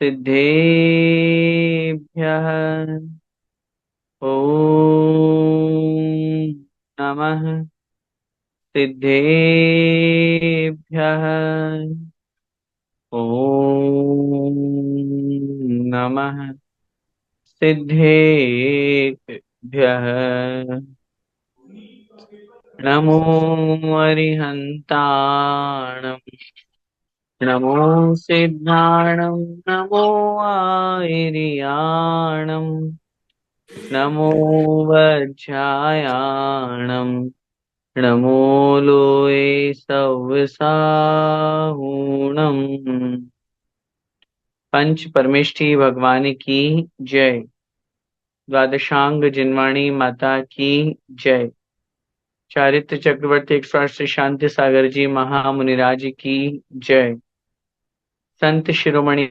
सिद्धेभ्यः ॐ नमः सिद्धेभ्यः ॐ नमः सिद्धेभ्यः नमो अरिहन्ताणम् नमो सिद्धाणं नमो आयर्याणं नमो वज्रायाणं नमो लोये सव्यसाहूणम् पंच परमेष्ठी भगवान की जय। द्वादशांग जिनवाणी माता की जय। चारित्र चक्रवर्ती 108 श्री शांति सागर जी महामुनिराज की जय। संत शिरोमणि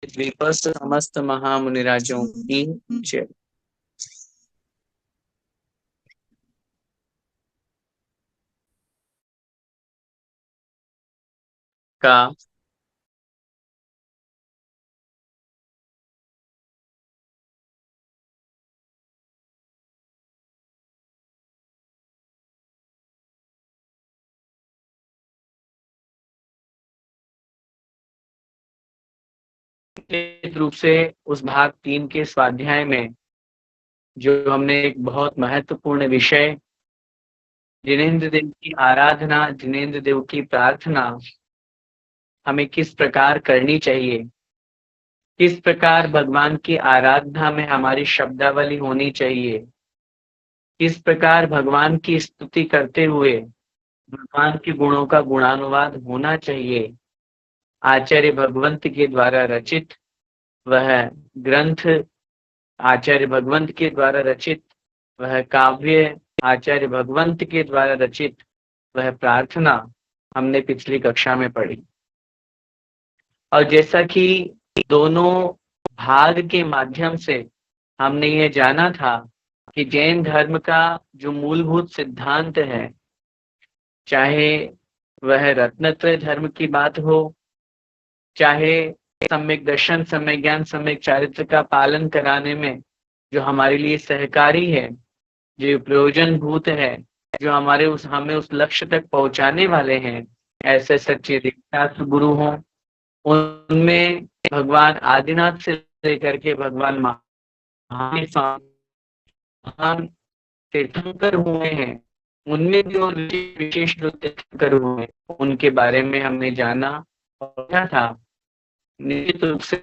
द्वीपस्थ समस्त महामुनिराजों की जय। का निश्चित रूप से उस भाग 3 के स्वाध्याय में जो हमने एक बहुत महत्वपूर्ण विषय जिनेंद्र देव की आराधना, जिनेंद्र देव की प्रार्थना हमें किस प्रकार करनी चाहिए, किस प्रकार भगवान की आराधना में हमारी शब्दावली होनी चाहिए, किस प्रकार भगवान की स्तुति करते हुए भगवान के गुणों का गुणानुवाद होना चाहिए। आचार्य भगवंत के द्वारा रचित वह ग्रंथ, आचार्य भगवंत के द्वारा रचित वह काव्य, आचार्य भगवंत के द्वारा रचित वह प्रार्थना हमने पिछली कक्षा में पढ़ी। और जैसा कि दोनों भाग के माध्यम से हमने ये जाना था कि जैन धर्म का जो मूलभूत सिद्धांत है, चाहे वह रत्नत्रय धर्म की बात हो, चाहे सम्यक दर्शन, सम्यक ज्ञान, सम्यक चारित्र का पालन कराने में जो हमारे लिए सहकारी है, जो प्रयोजनभूत है, जो हमें उस लक्ष्य तक पहुंचाने वाले हैं, ऐसे सच्चे दीक्षार्थ गुरु हों, उनमें भगवान आदिनाथ से लेकर के भगवान महान महान तीर्थंकर हुए हैं, उनमें भी और विशेष जो तीर्थंकर हुए उनके बारे में हमने जाना। और क्या था, निश्चित रूप से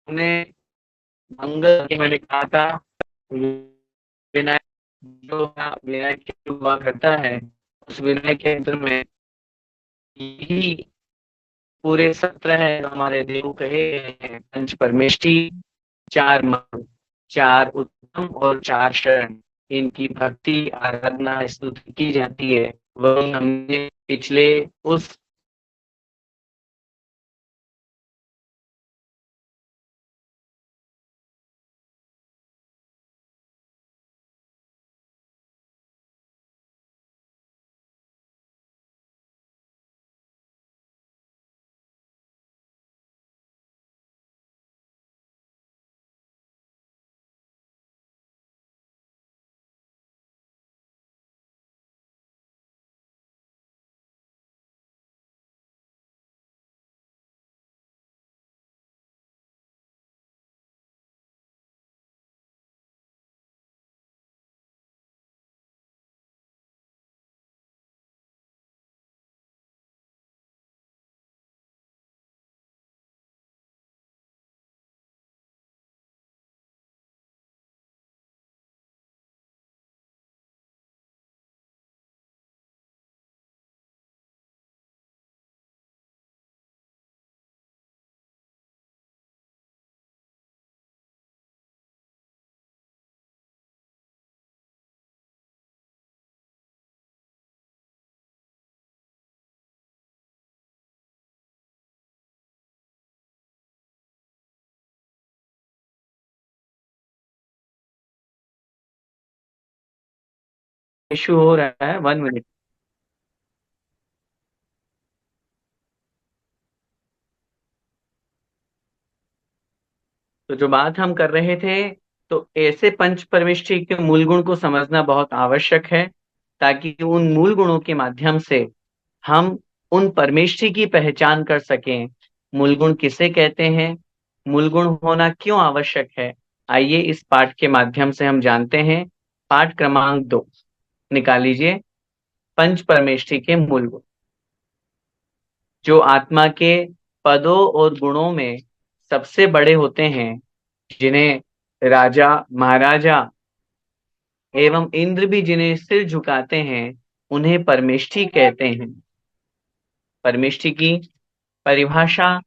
हमने मंगल के मैंने कहा था विनायक, जो विनायक हुआ करता है, उस विनायक के अंतर में यही पूरे 17 है जो हमारे देव कहे गए हैं, पंच परमेष्ठी, चार मंत्र, चार उत्तम और चार शरण, इनकी भक्ति आराधना स्तुति की जाती है। वही हमने पिछले उस इशू हो रहा है, 1 मिनट। तो जो बात हम कर रहे थे, तो ऐसे पंच परमेष्ठी के मूल गुण को समझना बहुत आवश्यक है, ताकि उन मूल गुणों के माध्यम से हम उन परमेष्ठी की पहचान कर सकें। मूल गुण किसे कहते हैं, मूल गुण होना क्यों आवश्यक है, आइए इस पाठ के माध्यम से हम जानते हैं। पाठ क्रमांक 2 निकाल लीजिए। पंच परमेष्ठी के मूल गुण, जो आत्मा के पदों और गुणों में सबसे बड़े होते हैं, जिन्हें राजा महाराजा एवं इंद्र भी जिन्हें सिर झुकाते हैं, उन्हें परमेष्ठी कहते हैं। परमेष्ठी की परिभाषा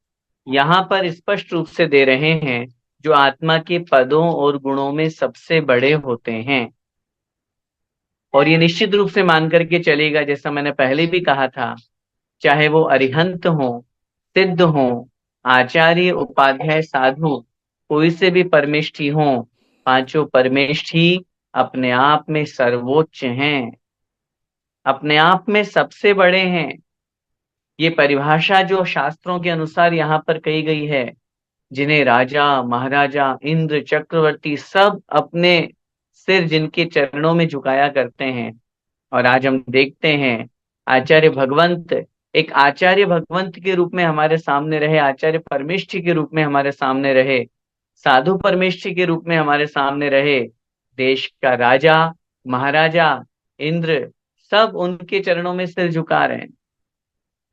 यहाँ पर स्पष्ट रूप से दे रहे हैं, जो आत्मा के पदों और गुणों में सबसे बड़े होते हैं। और ये निश्चित रूप से मान करके चलेगा, जैसा मैंने पहले भी कहा था, चाहे वो अरिहंत हो, सिद्ध हो, आचार्य उपाध्याय साधु, कोई से भी परमेष्ठी हो, पांचों परमेष्ठी अपने आप में सर्वोच्च हैं, अपने आप में सबसे बड़े हैं। ये परिभाषा जो शास्त्रों के अनुसार यहाँ पर कही गई है, जिन्हें राजा महाराजा इंद्र चक्रवर्ती सब अपने सिर जिनके चरणों में झुकाया करते हैं। और आज हम देखते हैं, आचार्य भगवंत एक आचार्य भगवंत के रूप में हमारे सामने रहे, आचार्य परमेष्ठी के रूप में हमारे सामने रहे, साधु परमेष्ठी के रूप में हमारे सामने रहे। देश का राजा महाराजा इंद्र सब उनके चरणों में सिर झुका रहे हैं।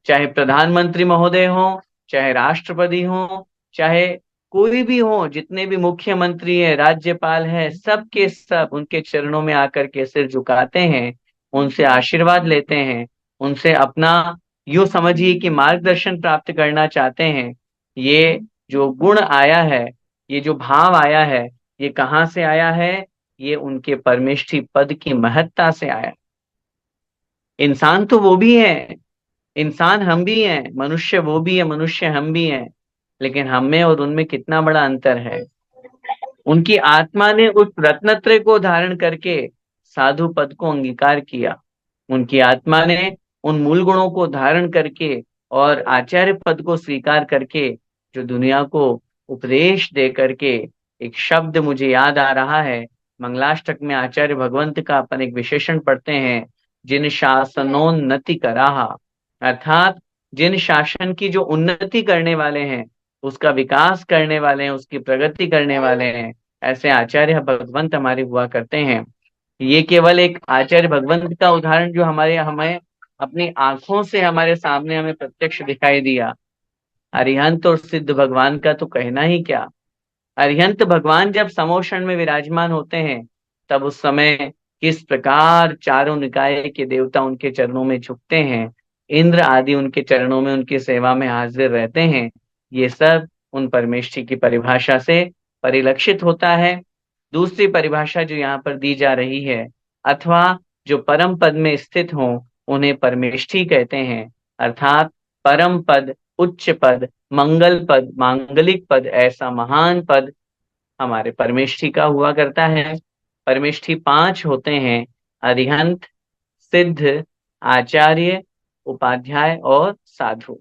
चाहे प्रधानमंत्री महोदय हो, चाहे राष्ट्रपति हो, चाहे कोई भी हो, जितने भी मुख्यमंत्री है, राज्यपाल है, सब के सब उनके चरणों में आकर के सिर झुकाते हैं, उनसे आशीर्वाद लेते हैं, उनसे अपना यूं समझिए कि मार्गदर्शन प्राप्त करना चाहते हैं। ये जो गुण आया है, ये जो भाव आया है, ये कहाँ से आया है? ये उनके परमेष्ठी पद की महत्ता से आया। इंसान तो वो भी है, इंसान हम भी हैं, मनुष्य वो भी है, मनुष्य हम भी हैं, लेकिन हम में और उनमें कितना बड़ा अंतर है। उनकी आत्मा ने उस रत्नत्रय को धारण करके साधु पद को अंगीकार किया। उनकी आत्मा ने उन मूल गुणों को धारण करके और आचार्य पद को स्वीकार करके, जो दुनिया को उपदेश दे करके, एक शब्द मुझे याद आ रहा है, मंगलाष्टक में आचार्य भगवंत का अपन एक विशेषण पढ़ते हैं, जिन शासनोन्नति कराहा, अर्थात जिन शासन की जो उन्नति करने वाले हैं, उसका विकास करने वाले हैं, उसकी प्रगति करने वाले हैं, ऐसे आचार्य भगवंत हमारे हुआ करते हैं। ये केवल एक आचार्य भगवंत का उदाहरण जो हमारे हमें अपनी आंखों से हमारे सामने हमें प्रत्यक्ष दिखाई दिया। अरिहंत और सिद्ध भगवान का तो कहना ही क्या। अरिहंत भगवान जब समोषण में विराजमान होते हैं, तब उस समय किस प्रकार चारों निकाय के देवता उनके चरणों में झुकते हैं, इंद्र आदि उनके चरणों में उनकी सेवा में हाजिर रहते हैं, ये सब उन परमेष्ठी की परिभाषा से परिलक्षित होता है। दूसरी परिभाषा जो यहाँ पर दी जा रही है, अथवा जो परम पद में स्थित हो, उन्हें परमेष्ठी कहते हैं। अर्थात परम पद, उच्च पद, मंगल पद, मांगलिक पद, ऐसा महान पद हमारे परमेष्ठी का हुआ करता है। परमेष्ठी 5 होते हैं, अरिहंत, सिद्ध, आचार्य, उपाध्याय और साधु।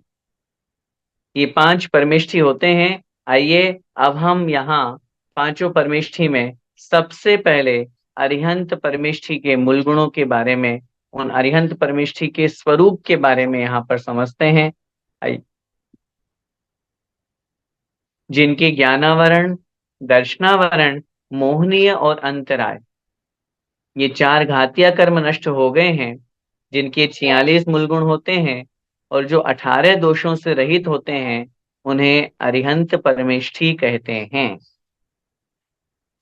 ये 5 परमेष्ठी होते हैं। आइए अब हम यहाँ पांचों परमेष्ठी में सबसे पहले अरिहंत परमेष्ठी के मूल गुणों के बारे में, उन अरिहंत परमेष्ठी के स्वरूप के बारे में यहाँ पर समझते हैं। आइए, जिनके ज्ञानावरण, दर्शनावरण, मोहनीय और अंतराय, ये 4 घातिया कर्म नष्ट हो गए हैं, जिनके 46 मूलगुण होते हैं और जो 18 दोषों से रहित होते हैं, उन्हें अरिहंत परमेष्ठी कहते हैं।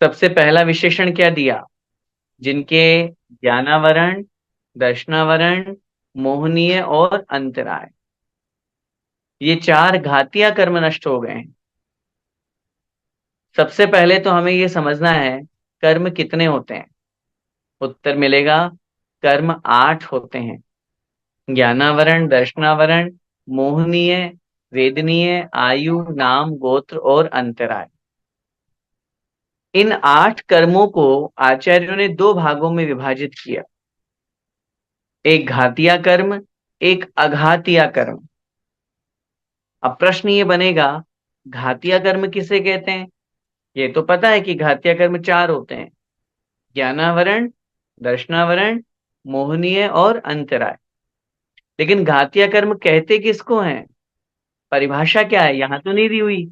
सबसे पहला विशेषण क्या दिया? जिनके ज्ञानावरण, दर्शनावरण, मोहनीय और अंतराय, ये 4 घातिया कर्म नष्ट हो गए हैं। सबसे पहले तो हमें ये समझना है, कर्म कितने होते हैं? उत्तर मिलेगा, कर्म 8 होते हैं। ज्ञानावरण, दर्शनावरण, मोहनीय, वेदनीय, आयु, नाम, गोत्र और अंतराय। इन 8 कर्मों को आचार्यों ने 2 भागों में विभाजित किया। एक घातिया कर्म, एक अघातिया कर्म। अब प्रश्न ये बनेगा, घातिया कर्म किसे कहते हैं? ये तो पता है कि घातिया कर्म चार होते हैं: ज्ञानावरण, दर्शनावरण, मोहनीय और अंतराय। लेकिन घातिया कर्म कहते किसको हैं? परिभाषा क्या है, यहां तो नहीं दी हुई।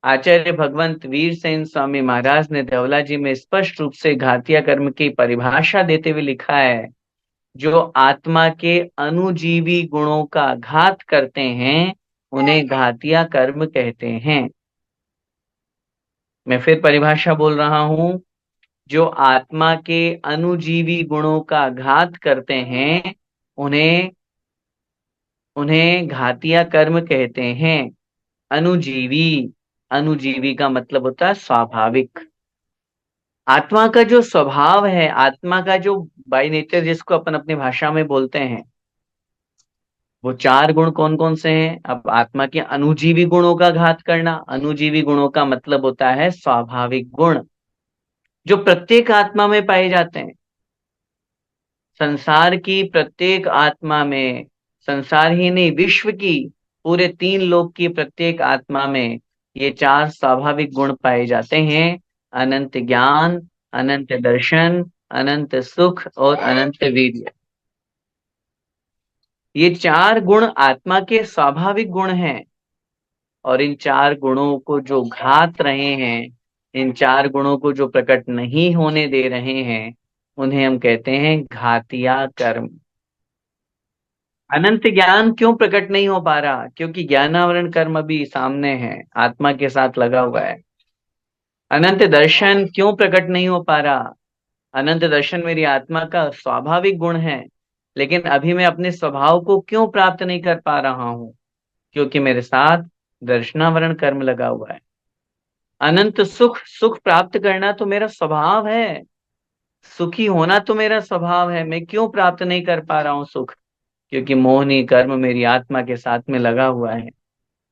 आचार्य भगवंत वीर सेन स्वामी महाराज ने धवला जी में स्पष्ट रूप से घातिया कर्म की परिभाषा देते हुए लिखा है: जो आत्मा के अनुजीवी गुणों का घात करते हैं उन्हें घातिया कर्म कहते हैं। मैं फिर परिभाषा बोल रहा हूं: जो आत्मा के अनुजीवी गुणों का घात करते हैं उन्हें उन्हें घातिया कर्म कहते हैं। अनुजीवी, अनुजीवी का मतलब होता है स्वाभाविक। आत्मा का जो स्वभाव है, आत्मा का जो बाय नेचर, जिसको अपन अपनी भाषा में बोलते हैं, वो चार गुण कौन कौन से हैं? अब आत्मा के अनुजीवी गुणों का घात करना, अनुजीवी गुणों का मतलब होता है स्वाभाविक गुण जो प्रत्येक आत्मा में पाए जाते हैं। संसार की प्रत्येक आत्मा में, संसार ही नहीं विश्व की, पूरे तीन लोक की प्रत्येक आत्मा में ये चार स्वाभाविक गुण पाए जाते हैं: अनंत ज्ञान, अनंत दर्शन, अनंत सुख और अनंत वीर्य। ये चार गुण आत्मा के स्वाभाविक गुण हैं। और इन चार गुणों को जो घात रहे हैं, इन चार गुणों को जो प्रकट नहीं होने दे रहे हैं, उन्हें हम कहते हैं घातिया कर्म। अनंत ज्ञान क्यों प्रकट नहीं हो पा रहा? क्योंकि ज्ञानावरण कर्म अभी सामने है, आत्मा के साथ लगा हुआ है। अनंत दर्शन क्यों प्रकट नहीं हो पा रहा? अनंत दर्शन मेरी आत्मा का स्वाभाविक गुण है, लेकिन अभी मैं अपने स्वभाव को क्यों प्राप्त नहीं कर पा रहा हूं? क्योंकि मेरे साथ दर्शनावरण कर्म लगा हुआ है। अनंत सुख, सुख प्राप्त करना तो मेरा स्वभाव है, सुखी होना तो मेरा स्वभाव है, मैं क्यों प्राप्त नहीं कर पा रहा हूं सुख? क्योंकि मोहनी कर्म मेरी आत्मा के साथ में लगा हुआ है।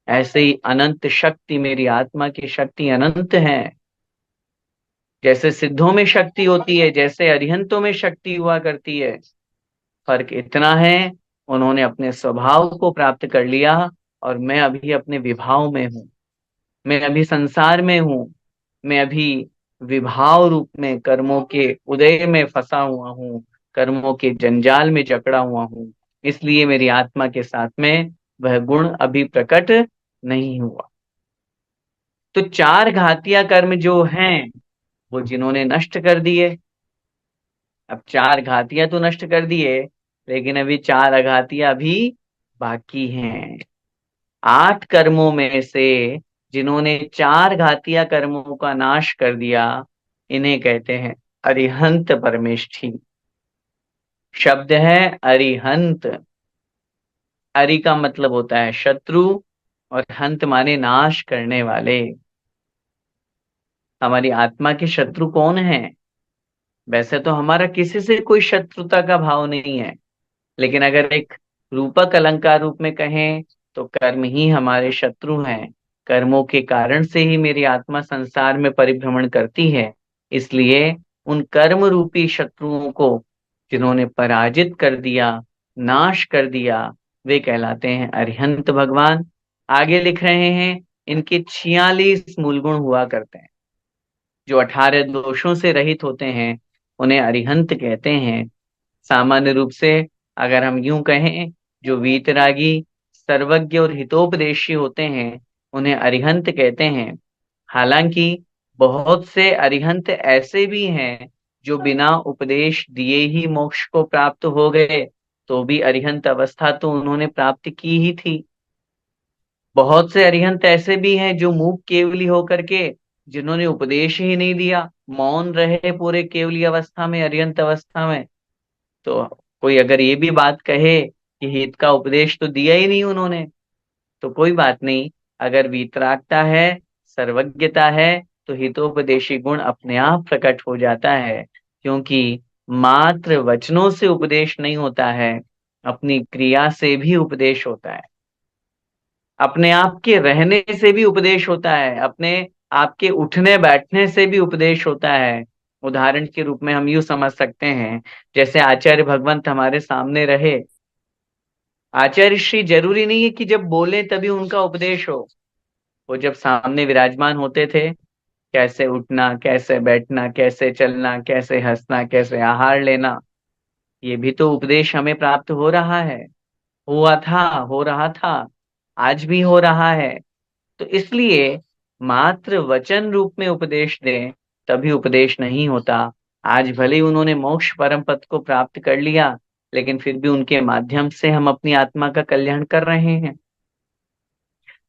ऐसे ही अनंत शक्ति, मेरी आत्मा की शक्ति अनंत है। जैसे सिद्धों में शक्ति होती है, जैसे अरिहंतों में शक्ति हुआ करती है, फर्क इतना है उन्होंने अपने स्वभाव को प्राप्त कर लिया और मैं अभी अपने विभाव में हूं। मैं अभी संसार में हूं, मैं अभी विभाव रूप में कर्मों के उदय में फंसा हुआ हूं, कर्मों के जंजाल में जकड़ा हुआ हूं। इसलिए मेरी आत्मा के साथ में वह गुण अभी प्रकट नहीं हुआ। तो चार घातिया कर्म जो हैं वो जिन्होंने नष्ट कर दिए, अब चार घातिया तो नष्ट कर दिए, लेकिन अभी चार अघातिया भी बाकी हैं। आठ कर्मों में से जिन्होंने चार घातिया कर्मों का नाश कर दिया, इन्हें कहते हैं अरिहंत परमेष्ठी। शब्द है अरिहंत। अरि का मतलब होता है शत्रु और हंत माने नाश करने वाले। हमारी आत्मा के शत्रु कौन है? वैसे तो हमारा किसी से कोई शत्रुता का भाव नहीं है, लेकिन अगर एक रूपक अलंकार रूप में कहें तो कर्म ही हमारे शत्रु हैं। कर्मों के कारण से ही मेरी आत्मा संसार में परिभ्रमण करती है। इसलिए उन कर्म रूपी शत्रुओं को जिन्होंने पराजित कर दिया, नाश कर दिया, वे कहलाते हैं अरिहंत भगवान। आगे लिख रहे हैं, इनके 46 मूल गुण हुआ करते हैं। जो 18 दोषों से रहित होते हैं उन्हें अरिहंत कहते हैं। सामान्य रूप से अगर हम यूं कहें, जो वीतरागी, सर्वज्ञ और हितोपदेशी होते हैं उन्हें अरिहंत कहते हैं। हालांकि बहुत से अरिहंत ऐसे भी हैं जो बिना उपदेश दिए ही मोक्ष को प्राप्त हो गए, तो भी अरिहंत अवस्था तो उन्होंने प्राप्त की ही थी। बहुत से अरिहंत ऐसे भी हैं जो मूक केवली होकर के, जिन्होंने उपदेश ही नहीं दिया, मौन रहे पूरे केवली अवस्था में, अरिहंत अवस्था में। तो कोई अगर ये भी बात कहे कि हित का उपदेश तो दिया ही नहीं उन्होंने, तो कोई बात नहीं। अगर वीतरागता है, सर्वज्ञता है, तो हितोपदेशी गुण अपने आप प्रकट हो जाता है। क्योंकि मात्र वचनों से उपदेश नहीं होता है, अपनी क्रिया से भी उपदेश होता है। अपने आप के रहने से भी उपदेश होता है, अपने आपके उठने बैठने से भी उपदेश होता है। उदाहरण के रूप में हम यूं समझ सकते हैं, जैसे आचार्य भगवंत हमारे सामने रहे। आचार्य श्री जरूरी नहीं है कि जब बोले तभी उनका उपदेश हो। वो जब सामने विराजमान होते थे, कैसे उठना, कैसे बैठना, कैसे चलना, कैसे हंसना, कैसे आहार लेना, ये भी तो उपदेश हमें प्राप्त हो रहा है, हुआ था, हो रहा था, आज भी हो रहा है। तो इसलिए मात्र वचन रूप में उपदेश दें तभी उपदेश नहीं होता। आज भले ही उन्होंने मोक्ष परम पद को प्राप्त कर लिया, लेकिन फिर भी उनके माध्यम से हम अपनी आत्मा का कल्याण कर रहे हैं।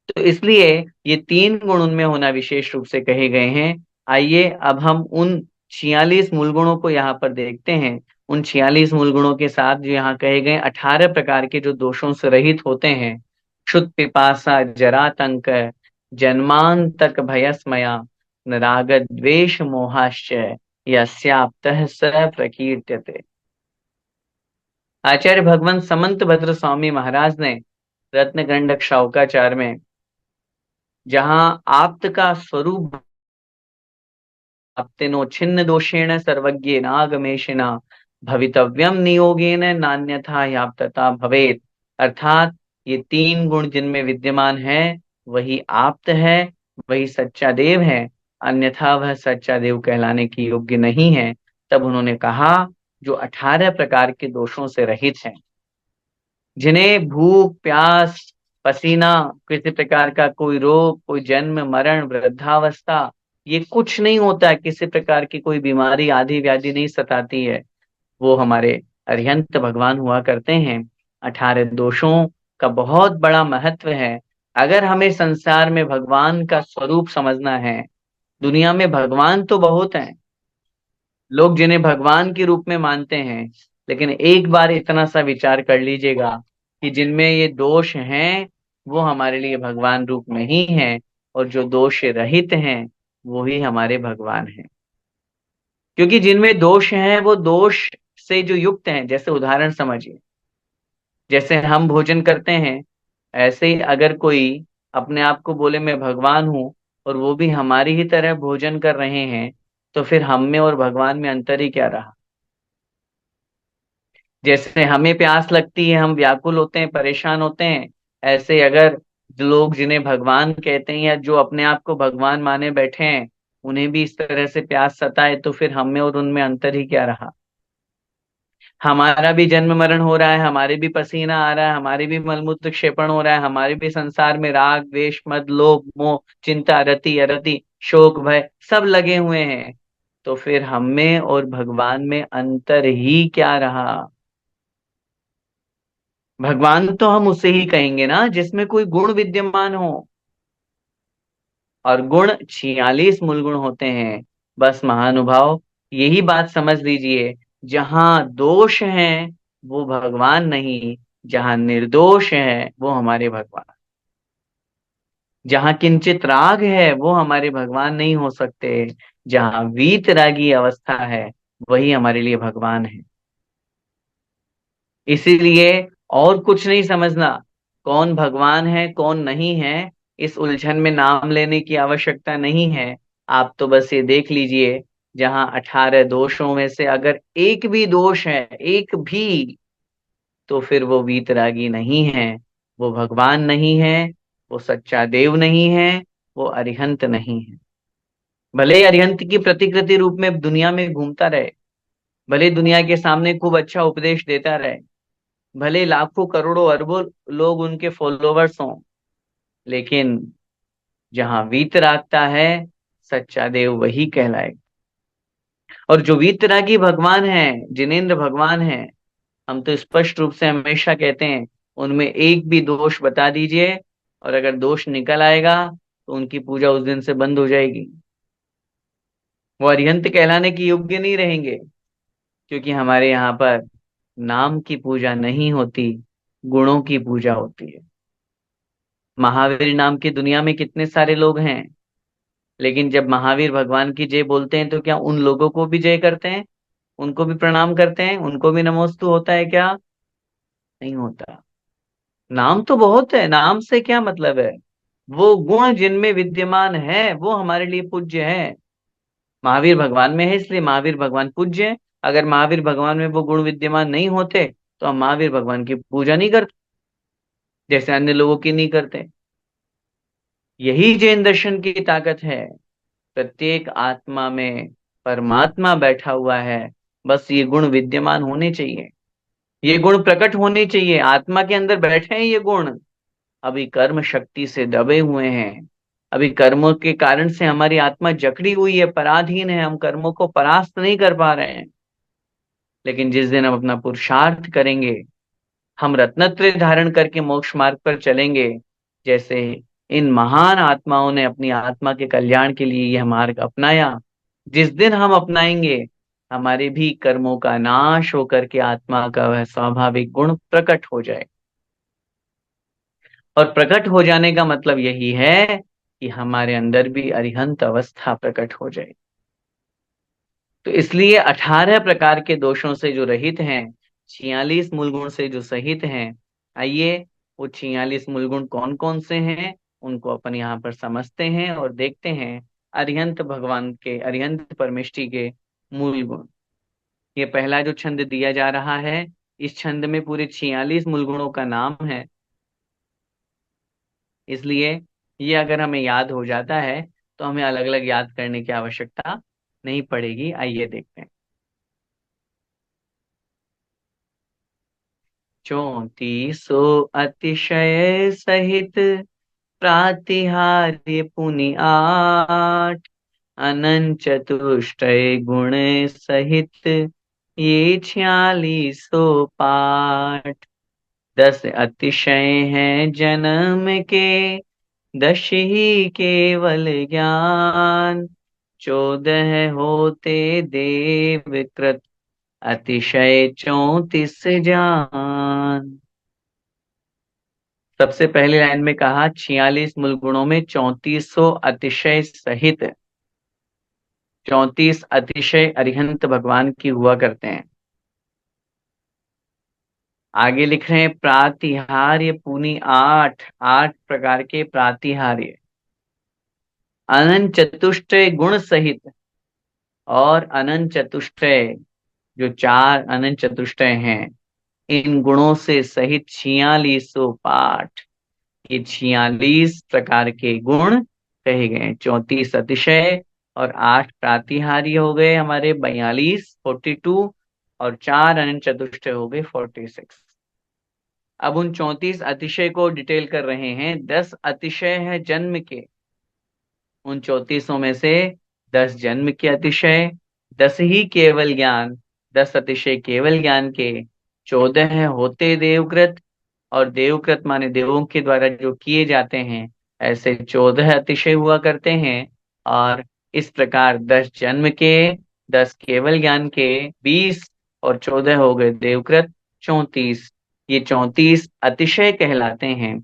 तो इसलिए ये तीन गुण उनमें होना विशेष रूप से कहे गए हैं। आइए अब हम उन 46 मूल गुणों को यहाँ पर देखते हैं। उन 46 मूल गुणों के साथ जो यहाँ कहे गए 18 प्रकार के जो दोषों से रहित होते हैं। क्षुत् पिपासा जरातंक जन्मांतक भयस्मया न राग द्वेष मोहाश्च यस्याप्तः स प्रकीर्त्यते। आचार्य भगवंत समंत भद्र स्वामी महाराज ने रत्नगंडक शाउकाचार में, जहां आप्त का स्वरूप आप्तेनो छिन्न दोषेण सर्वज्ञेन आगमेशिना भवितव्यम नियोगेन नान्यथा याप्तता भवेत। अर्थात ये तीन गुण जिनमें विद्यमान है वही आप्त है, वही सच्चा देव है, अन्यथा वह सच्चा देव कहलाने की योग्य नहीं है। तब उन्होंने कहा जो 18 प्रकार के दोषों से रहित है, जिन्हें भूख प्यास पसीना, किसी प्रकार का कोई रोग, कोई जन्म मरण वृद्धावस्था, ये कुछ नहीं होता है, किसी प्रकार की कोई बीमारी आदि व्याधि नहीं सताती है, वो हमारे अरिहंत भगवान हुआ करते हैं। 18 दोषों का बहुत बड़ा महत्व है। अगर हमें संसार में भगवान का स्वरूप समझना है, दुनिया में भगवान तो बहुत हैं, लोग जिन्हें भगवान के रूप में मानते हैं, लेकिन एक बार इतना सा विचार कर लीजिएगा कि जिनमें ये दोष हैं वो हमारे लिए भगवान रूप में ही हैं, और जो दोष रहित हैं वो ही हमारे भगवान हैं। क्योंकि जिनमें दोष हैं वो दोष से जो युक्त हैं, जैसे उदाहरण समझिए, जैसे हम भोजन करते हैं, ऐसे ही अगर कोई अपने आप को बोले मैं भगवान हूं, और वो भी हमारी ही तरह भोजन कर रहे हैं, तो फिर हम में और भगवान में अंतर ही क्या रहा। जैसे हमें प्यास लगती है, हम व्याकुल होते हैं, परेशान होते हैं, ऐसे अगर लोग जिन्हें भगवान कहते हैं या जो अपने आप को भगवान माने बैठे हैं, उन्हें भी इस तरह से प्यास सताए, तो फिर हम में और उनमें अंतर ही क्या रहा। हमारा भी जन्म मरण हो रहा है, हमारे भी पसीना आ रहा है, हमारे भी मलमूत्र क्षेपण हो रहा है, हमारे भी संसार में राग द्वेष मद लोभ मोह चिंता रति अरति शोक भय सब लगे हुए हैं, तो फिर हम में और भगवान में अंतर ही क्या रहा। भगवान तो हम उसे ही कहेंगे ना जिसमें कोई गुण विद्यमान हो, और गुण 46 मूल गुण होते हैं। बस महानुभाव यही बात समझ लीजिए, जहां दोष है वो भगवान नहीं, जहां निर्दोष है वो हमारे भगवान। जहां किंचित राग है वो हमारे भगवान नहीं हो सकते, जहां वीतरागी अवस्था है वही हमारे लिए भगवान है। इसीलिए और कुछ नहीं समझना, कौन भगवान है कौन नहीं है, इस उलझन में नाम लेने की आवश्यकता नहीं है। आप तो बस ये देख लीजिए, जहां 18 दोषों में से अगर एक भी दोष है, एक भी, तो फिर वो वीतरागी नहीं है, वो भगवान नहीं है, वो सच्चा देव नहीं है, वो अरिहंत नहीं है। भले ही अरिहंत की प्रतिकृति रूप में दुनिया में घूमता रहे, भले ही दुनिया के सामने खूब अच्छा उपदेश देता रहे, भले लाखों करोड़ों अरबों लोग उनके फॉलोवर्स हों, लेकिन जहां वीतरागता है सच्चा देव वही कहलाए। और जो वीतरागी भगवान है, जिनेंद्र भगवान है, हम तो स्पष्ट रूप से हमेशा कहते हैं उनमें एक भी दोष बता दीजिए, और अगर दोष निकल आएगा तो उनकी पूजा उस दिन से बंद हो जाएगी, वो अरिहंत कहलाने की योग्य नहीं रहेंगे। क्योंकि हमारे यहाँ पर नाम की पूजा नहीं होती, गुणों की पूजा होती है। महावीर नाम की दुनिया में कितने सारे लोग हैं, लेकिन जब महावीर भगवान की जय बोलते हैं तो क्या उन लोगों को भी जय करते हैं, उनको भी प्रणाम करते हैं, उनको भी नमोस्तु होता है क्या? नहीं होता। नाम तो बहुत है, नाम से क्या मतलब है? वो गुण जिनमें विद्यमान है वो हमारे लिए पूज्य है। महावीर भगवान में है इसलिए महावीर भगवान पूज्य है। अगर महावीर भगवान में वो गुण विद्यमान नहीं होते तो हम महावीर भगवान की पूजा नहीं करते, जैसे अन्य लोगों की नहीं करते। यही जैन दर्शन की ताकत है। प्रत्येक आत्मा में परमात्मा बैठा हुआ है, बस ये गुण विद्यमान होने चाहिए, ये गुण प्रकट होने चाहिए। आत्मा के अंदर बैठे हैं ये गुण, अभी कर्म शक्ति से दबे हुए हैं। अभी कर्मों के कारण से हमारी आत्मा जकड़ी हुई है, पराधीन है, हम कर्मों को परास्त नहीं कर पा रहे हैं। लेकिन जिस दिन हम अपना पुरुषार्थ करेंगे, हम रत्नत्रय धारण करके मोक्ष मार्ग पर चलेंगे, जैसे इन महान आत्माओं ने अपनी आत्मा के कल्याण के लिए यह मार्ग अपनाया, जिस दिन हम अपनाएंगे, हमारे भी कर्मों का नाश होकर के आत्मा का वह स्वाभाविक गुण प्रकट हो जाए। और प्रकट हो जाने का मतलब यही है कि हमारे अंदर भी अरिहंत अवस्था प्रकट हो जाए। तो इसलिए 18 प्रकार के दोषों से जो रहित हैं, 46 मूल गुण से जो सहित हैं, आइए वो 46 मूल गुण कौन कौन से हैं उनको अपन यहाँ पर समझते हैं और देखते हैं। अरिहंत भगवान के, अरिहंत परमेष्टि के मूल गुण। ये पहला जो छंद दिया जा रहा है, इस छंद में पूरे 46 मूल गुणों का नाम है। इसलिए ये अगर हमें याद हो जाता है तो हमें अलग अलग याद करने की आवश्यकता नहीं पड़ेगी। आइए देखते हैं। 34 अतिशय सहित प्रातिहार्य पुनि आठ, अनंत चतुष्टय गुण सहित ये 46 पाठ। 10 अतिशय हैं जन्म के, 10 ही केवल ज्ञान, 14 होते देवकृत, अतिशय 34 जान। सबसे पहली लाइन में कहा 46 मूल गुणों में 3400 अतिशय सहित। 34 अतिशय अरिहंत भगवान की हुआ करते हैं। आगे लिख रहे हैं प्रातिहार्य पुनि 8, 8 प्रकार के प्रातिहार्य, अनंत चतुष्टय गुण सहित। और अनंत चतुष्टय, जो 4 अनंत चतुष्टय हैं, इन गुणों से सहित 46 पाठ। ये 46 प्रकार के गुण कहे गए। 34 अतिशय और 8 प्रातिहार्य हो गए हमारे 42, 42, और 4 अनंत चतुष्टय हो गए 46। अब उन 34 अतिशय को डिटेल कर रहे हैं। 10 अतिशय है जन्म के, उन 34 में से 10 जन्म के अतिशय, 10 ही केवल ज्ञान, 10 अतिशय केवल ज्ञान के, 14 होते देवकृत, और देवकृत माने देवों के द्वारा जो किए जाते हैं, ऐसे 14 अतिशय हुआ करते हैं। और इस प्रकार 10 जन्म के, 10 केवल ज्ञान के, 20, और 14 हो गए देवकृत, 34। ये 34 अतिशय कहलाते हैं।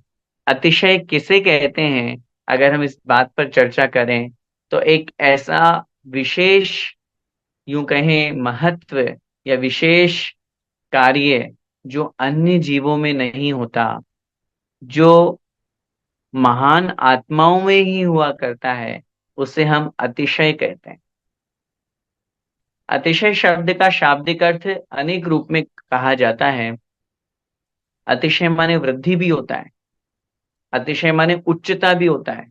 अतिशय किसे कहते हैं, अगर हम इस बात पर चर्चा करें तो एक ऐसा विशेष, यूं कहें महत्व या विशेष कार्य जो अन्य जीवों में नहीं होता, जो महान आत्माओं में ही हुआ करता है, उसे हम अतिशय कहते हैं। अतिशय शब्द का शाब्दिक अर्थ अनेक रूप में कहा जाता है। अतिशय माने वृद्धि भी होता है, अतिशय माने उच्चता भी होता है,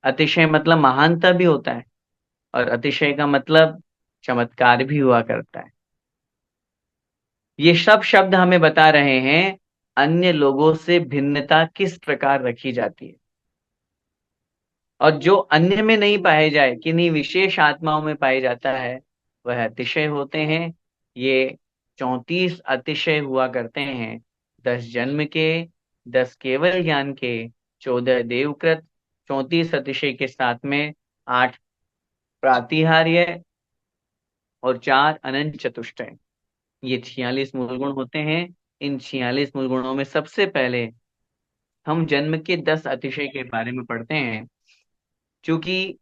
अतिशय मतलब महानता भी होता है, और अतिशय का मतलब चमत्कार भी हुआ करता है। ये सब शब्द हमें बता रहे हैं अन्य लोगों से भिन्नता किस प्रकार रखी जाती है, और जो अन्य में नहीं पाए जाए, किन्हीं विशेष आत्माओं में पाए जाता है, वह अतिशय होते हैं। ये 34 अतिशय हुआ करते हैं। 10 जन्म के, 10 केवल ज्ञान के, 14 देवकृत, 34 अतिशय के साथ में 8 प्रातिहार्य और 4 अनंत चतुष्टय। ये 46 मूल गुण होते हैं। इन 46 मूल गुणों में सबसे पहले हम जन्म के 10 अतिशय के बारे में पढ़ते हैं। क्योंकि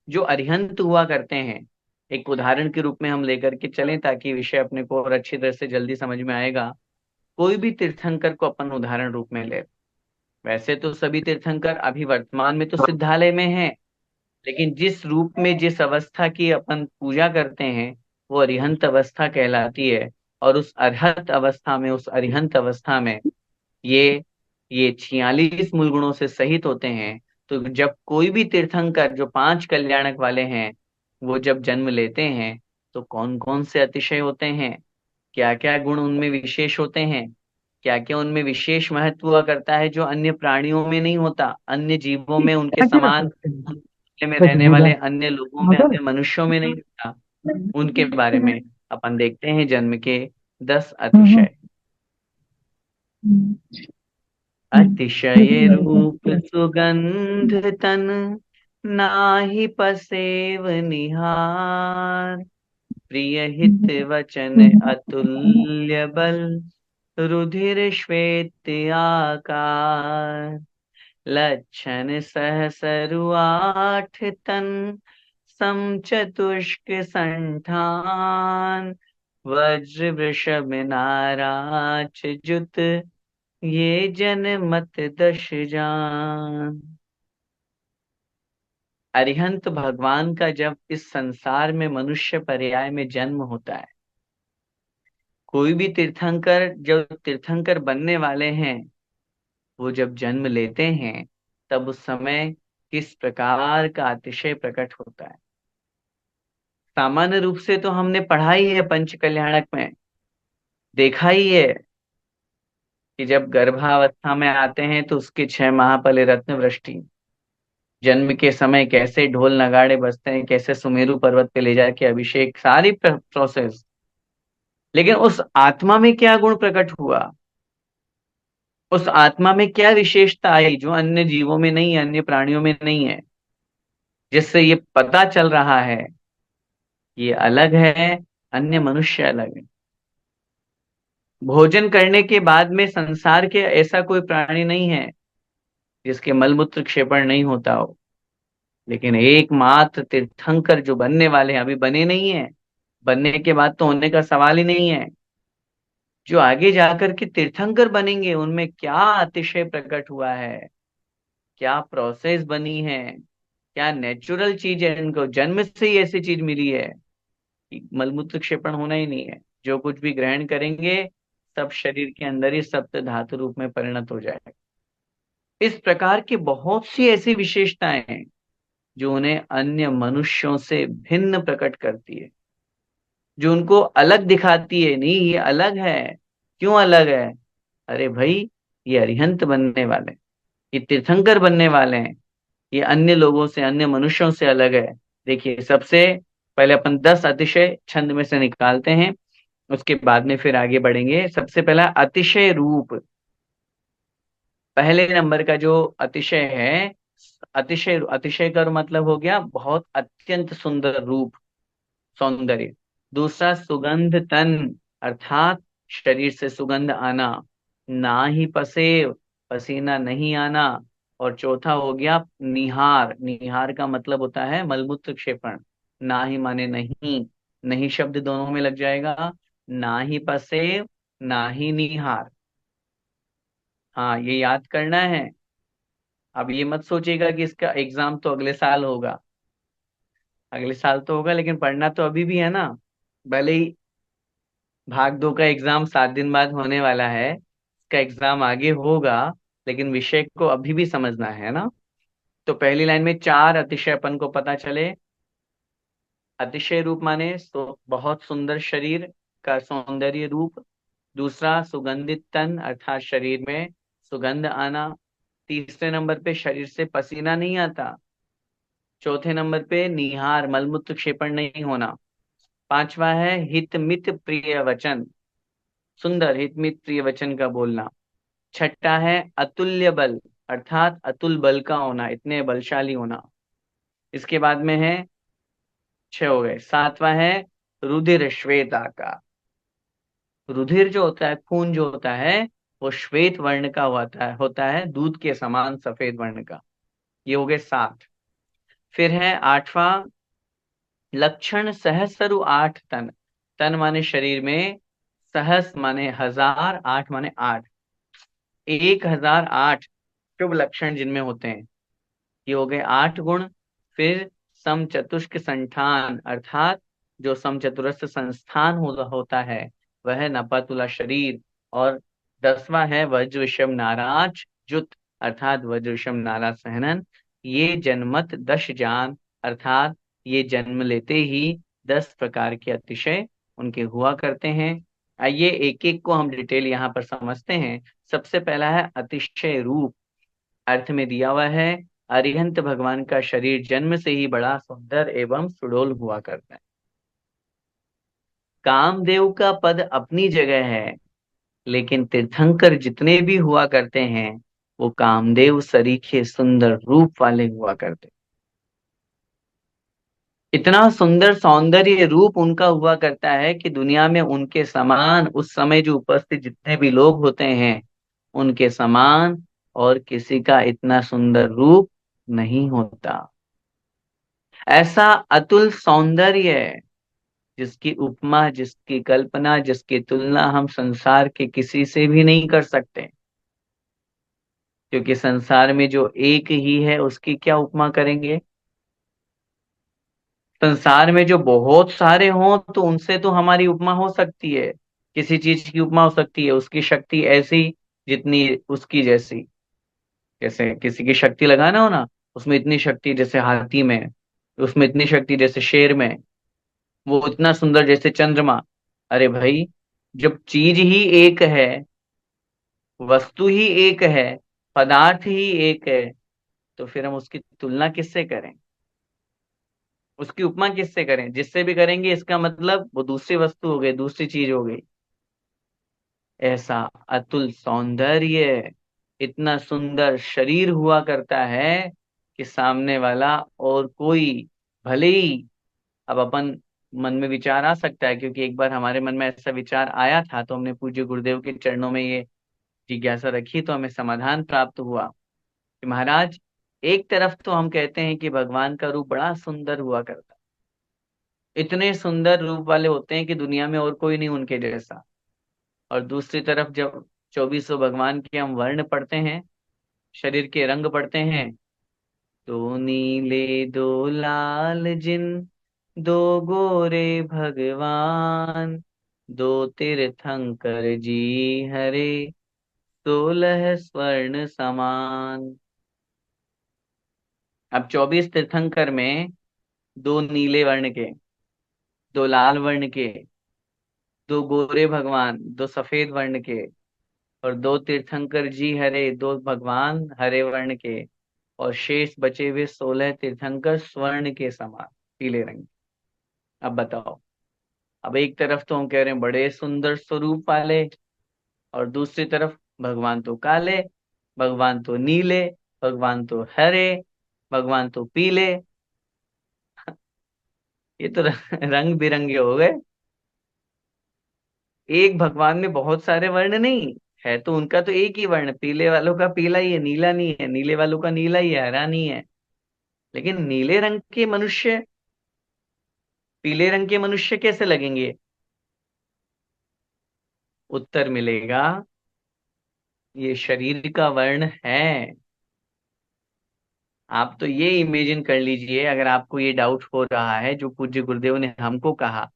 जो अरिहंत हुआ करते हैं, एक उदाहरण के रूप में हम लेकर के चलें ताकि विषय अपने को और अच्छी तरह से जल्दी समझ में आएगा। कोई भी तीर्थंकर को अपन उदाहरण रूप में ले, वैसे तो सभी तीर्थंकर अभी वर्तमान में तो सिद्धालय में हैं, लेकिन जिस रूप में जिस अवस्था की अपन पूजा करते हैं वो अरिहंत अवस्था कहलाती है। और उस अरहत अवस्था में, उस अरिहंत अवस्था में ये ये 46 मूल गुणों से सहित होते हैं। तो जब कोई भी तीर्थंकर जो पांच कल्याणक वाले हैं वो जब जन्म लेते हैं तो कौन कौन से अतिशय होते हैं, क्या क्या गुण उनमें विशेष होते हैं, क्या क्या उनमें विशेष महत्व हुआ करता है जो अन्य प्राणियों में नहीं होता, अन्य जीवों में उनके ऐसे रख समान, सकते हैं। दुनिया में सच रहने बोला वाले अन्य लोगों में, मगर। अन्य मनुष्यों में नहीं होता। उनके बारे में अपन देखते हैं जन्म के 10 हम्म, अतिशय। हम्म, अतिशय बिल्कुल भाई सच रूप है। सुगंध तन, नाहि पसेव निहार, प्रिय हित वचन अतुल्य बल, रुधिर श्वेत आकार, लक्षण सहसरु आठ तन, समचतुष्क संठान, वज्र वृषभ नाराज जुत, ये जन मत दश जान। अरिहंत भगवान का जब इस संसार में मनुष्य पर्याय में जन्म होता है, कोई भी तीर्थंकर जो तीर्थंकर बनने वाले हैं वो जब जन्म लेते हैं तब उस समय किस प्रकार का अतिशय प्रकट होता है। सामान्य रूप से तो हमने पढ़ा ही है, पंच कल्याणक में देखा ही है कि जब गर्भावस्था में आते हैं तो उसके 6 माह पहले रत्न वृष्टि, जन्म के समय कैसे ढोल नगाड़े बजते हैं, कैसे सुमेरु पर्वत पे ले जाके अभिषेक, सारी प्रोसेस। लेकिन उस आत्मा में क्या गुण प्रकट हुआ, उस आत्मा में क्या विशेषता आई जो अन्य जीवों में नहीं है, अन्य प्राणियों में नहीं है, जिससे ये पता चल रहा है ये अलग है, अन्य मनुष्य अलग है। भोजन करने के बाद में संसार के ऐसा कोई प्राणी नहीं है जिसके मलमूत्र क्षेपण नहीं होता हो। लेकिन एकमात्र तीर्थंकर जो बनने वाले हैं, अभी बने नहीं है, बनने के बाद तो होने का सवाल ही नहीं है, जो आगे जाकर के तीर्थंकर बनेंगे उनमें क्या अतिशय प्रकट हुआ है, क्या प्रोसेस बनी है, क्या नेचुरल चीज है, इनको जन्म से ही ऐसी चीज मिली है कि मलमूत्र क्षेपण होना ही नहीं है। जो कुछ भी ग्रहण करेंगे सब शरीर के अंदर ही सप्त धातु रूप में परिणत हो जाएगा। इस प्रकार की बहुत सी ऐसी विशेषताएं हैं जो उन्हें अन्य मनुष्यों से भिन्न प्रकट करती है, जो उनको अलग दिखाती है, नहीं ये अलग है। क्यों अलग है? अरे भाई, ये अरिहंत बनने वाले हैं, ये तीर्थंकर बनने वाले हैं, ये अन्य लोगों से, अन्य मनुष्यों से अलग है। देखिए, सबसे पहले अपन 10 अतिशय छंद में से निकालते हैं, उसके बाद में फिर आगे बढ़ेंगे। सबसे पहला अतिशय रूप, पहले नंबर का जो अतिशय है, अतिशय, अतिशय का मतलब हो गया बहुत अत्यंत सुंदर रूप, सौंदर्य। दूसरा सुगंध तन, अर्थात शरीर से सुगंध आना, ना ही पसेव, पसीना नहीं आना। और चौथा हो गया निहार, निहार का मतलब होता है मलमूत्र क्षेपण। ना ही माने नहीं, नहीं शब्द दोनों में लग जाएगा, ना ही पसेव, ना ही निहार। हाँ, ये याद करना है। अब ये मत सोचिएगा कि इसका एग्जाम तो अगले साल होगा, अगले साल तो होगा लेकिन पढ़ना तो अभी भी है ना। भले ही भाग 2 का एग्जाम 7 दिन बाद होने वाला है, इसका एग्जाम आगे होगा, लेकिन विषय को अभी भी समझना है ना। तो पहली लाइन में 4 अतिशय अपन को पता चले। अतिशय रूप माने तो बहुत सुंदर शरीर का सौंदर्य रूप। दूसरा सुगंधित तन, अर्थात शरीर में सुगंध आना। तीसरे नंबर पे शरीर से पसीना नहीं आता। चौथे नंबर पे निहार, मलमूत्र क्षेपण नहीं होना। पांचवा है हित मित प्रिय वचन, सुंदर हित मित प्रिय वचन का बोलना। छठा है अतुल्य बल, अर्थात अतुल बल का होना, इतने बलशाली होना। इसके बाद में है, 6 हो गए। सातवां है रुधिर श्वेत आकार, रुधिर जो होता है, खून जो होता है, वो श्वेत वर्ण का होता है दूध के समान सफेद वर्ण का। ये हो गए 7। फिर है आठवां, लक्षण सहस्रु आठ तन, तन माने शरीर में, सहस माने हजार, आठ माने आठ, 1008 शुभ लक्षण जिनमें होते हैं। ये हो गए 8 गुण। फिर सम चतुष्क संठान अर्थात जो सम चतुरस्र संस्थान होता है वह नपातुला शरीर। और 10वां है वज्र विषम नाराज जुत अर्थात वज्र विषम नाराज सहनन। ये जन्मत 10 जान अर्थात ये जन्म लेते ही 10 प्रकार के अतिशय उनके हुआ करते हैं। आइए एक एक को हम डिटेल यहाँ पर समझते हैं। सबसे पहला है अतिशय रूप। अर्थ में दिया हुआ है अरिहंत भगवान का शरीर जन्म से ही बड़ा सुंदर एवं सुडोल हुआ करता है। कामदेव का पद अपनी जगह है, लेकिन तीर्थंकर जितने भी हुआ करते हैं वो कामदेव सरीखे सुंदर रूप वाले हुआ करते। इतना सुंदर सौंदर्य रूप उनका हुआ करता है कि दुनिया में उनके समान उस समय जो उपस्थित जितने भी लोग होते हैं उनके समान और किसी का इतना सुंदर रूप नहीं होता। ऐसा अतुल सौंदर्य जिसकी उपमा जिसकी कल्पना जिसकी तुलना हम संसार के किसी से भी नहीं कर सकते, क्योंकि संसार में जो एक ही है उसकी क्या उपमा करेंगे। संसार में जो बहुत सारे हों तो उनसे तो हमारी उपमा हो सकती है, किसी चीज की उपमा हो सकती है, उसकी शक्ति ऐसी जितनी उसकी जैसी। जैसे किसी की शक्ति लगाना हो ना, उसमें इतनी शक्ति जैसे हाथी में, उसमें इतनी शक्ति जैसे शेर में, वो इतना सुंदर जैसे चंद्रमा। अरे भाई, जब चीज ही एक है, वस्तु ही एक है, पदार्थ ही एक है, तो फिर हम उसकी तुलना किससे करें, उसकी उपमा किससे करें। जिससे भी करेंगे इसका मतलब वो दूसरी वस्तु हो गई, दूसरी चीज हो गई। ऐसा अतुल सौंदर्य, इतना सुंदर शरीर हुआ करता है कि सामने वाला और कोई, भले ही अब अपन मन में विचार आ सकता है, क्योंकि एक बार हमारे मन में ऐसा विचार आया था तो हमने पूज्य गुरुदेव के चरणों में ये जिज्ञासा रखी, तो हमें समाधान प्राप्त हुआ कि महाराज, एक तरफ तो हम कहते हैं कि भगवान का रूप बड़ा सुंदर हुआ करता, इतने सुंदर रूप वाले होते हैं कि दुनिया में और कोई नहीं उनके जैसा। और दूसरी तरफ जब 2400 भगवान के हम वर्ण पढ़ते हैं, शरीर के रंग पढ़ते हैं, दो नीले दो लाल जिन, दो गोरे भगवान, दो तीर्थंकर जी हरे, 16 स्वर्ण समान। अब 24 तीर्थंकर में दो नीले वर्ण के, दो लाल वर्ण के, दो गोरे भगवान, दो सफेद वर्ण के, और दो तीर्थंकर जी हरे, दो भगवान हरे वर्ण के, और शेष बचे हुए 16 तीर्थंकर स्वर्ण के समान, पीले रंग। अब बताओ, अब एक तरफ तो हम कह रहे हैं बड़े सुंदर स्वरूप वाले, और दूसरी तरफ भगवान तो काले, भगवान तो नीले, भगवान तो हरे, भगवान तो पीले। ये तो रंग बिरंगे हो गए। एक भगवान में बहुत सारे वर्ण नहीं है, तो उनका तो एक ही वर्ण, पीले वालों का पीला ही है, नीला नहीं है, नीले वालों का नीला ही है, हरा नहीं है। लेकिन नीले रंग के मनुष्य पीले रंग के मनुष्य कैसे लगेंगे। उत्तर मिलेगा, ये शरीर का वर्ण है। आप तो ये इमेजिन कर लीजिए, अगर आपको ये डाउट हो रहा है जो पूज्य गुरुदेव ने हमको कहा,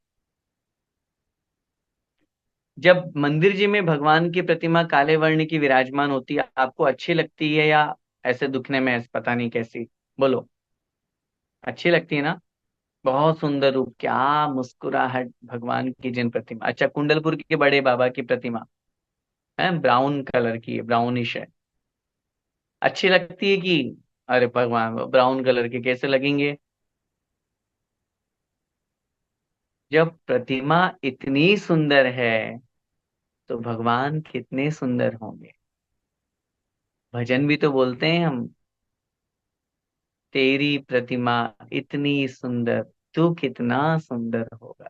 जब मंदिर जी में भगवान की प्रतिमा काले वर्ण की विराजमान होती है, आपको अच्छी लगती है या ऐसे दुखने में ऐसे पता नहीं कैसी, बोलो। अच्छी लगती है ना। बहुत सुंदर रूप, क्या मुस्कुराहट भगवान की जिन प्रतिमा। अच्छा, कुंडलपुर के बड़े बाबा की प्रतिमा है, ब्राउन कलर की है, ब्राउनिश है, अच्छी लगती है कि, अरे भगवान ब्राउन कलर के कैसे लगेंगे। जब प्रतिमा इतनी सुंदर है तो भगवान कितने सुंदर होंगे। भजन भी तो बोलते हैं हम, तेरी प्रतिमा इतनी सुंदर, तू कितना सुंदर होगा।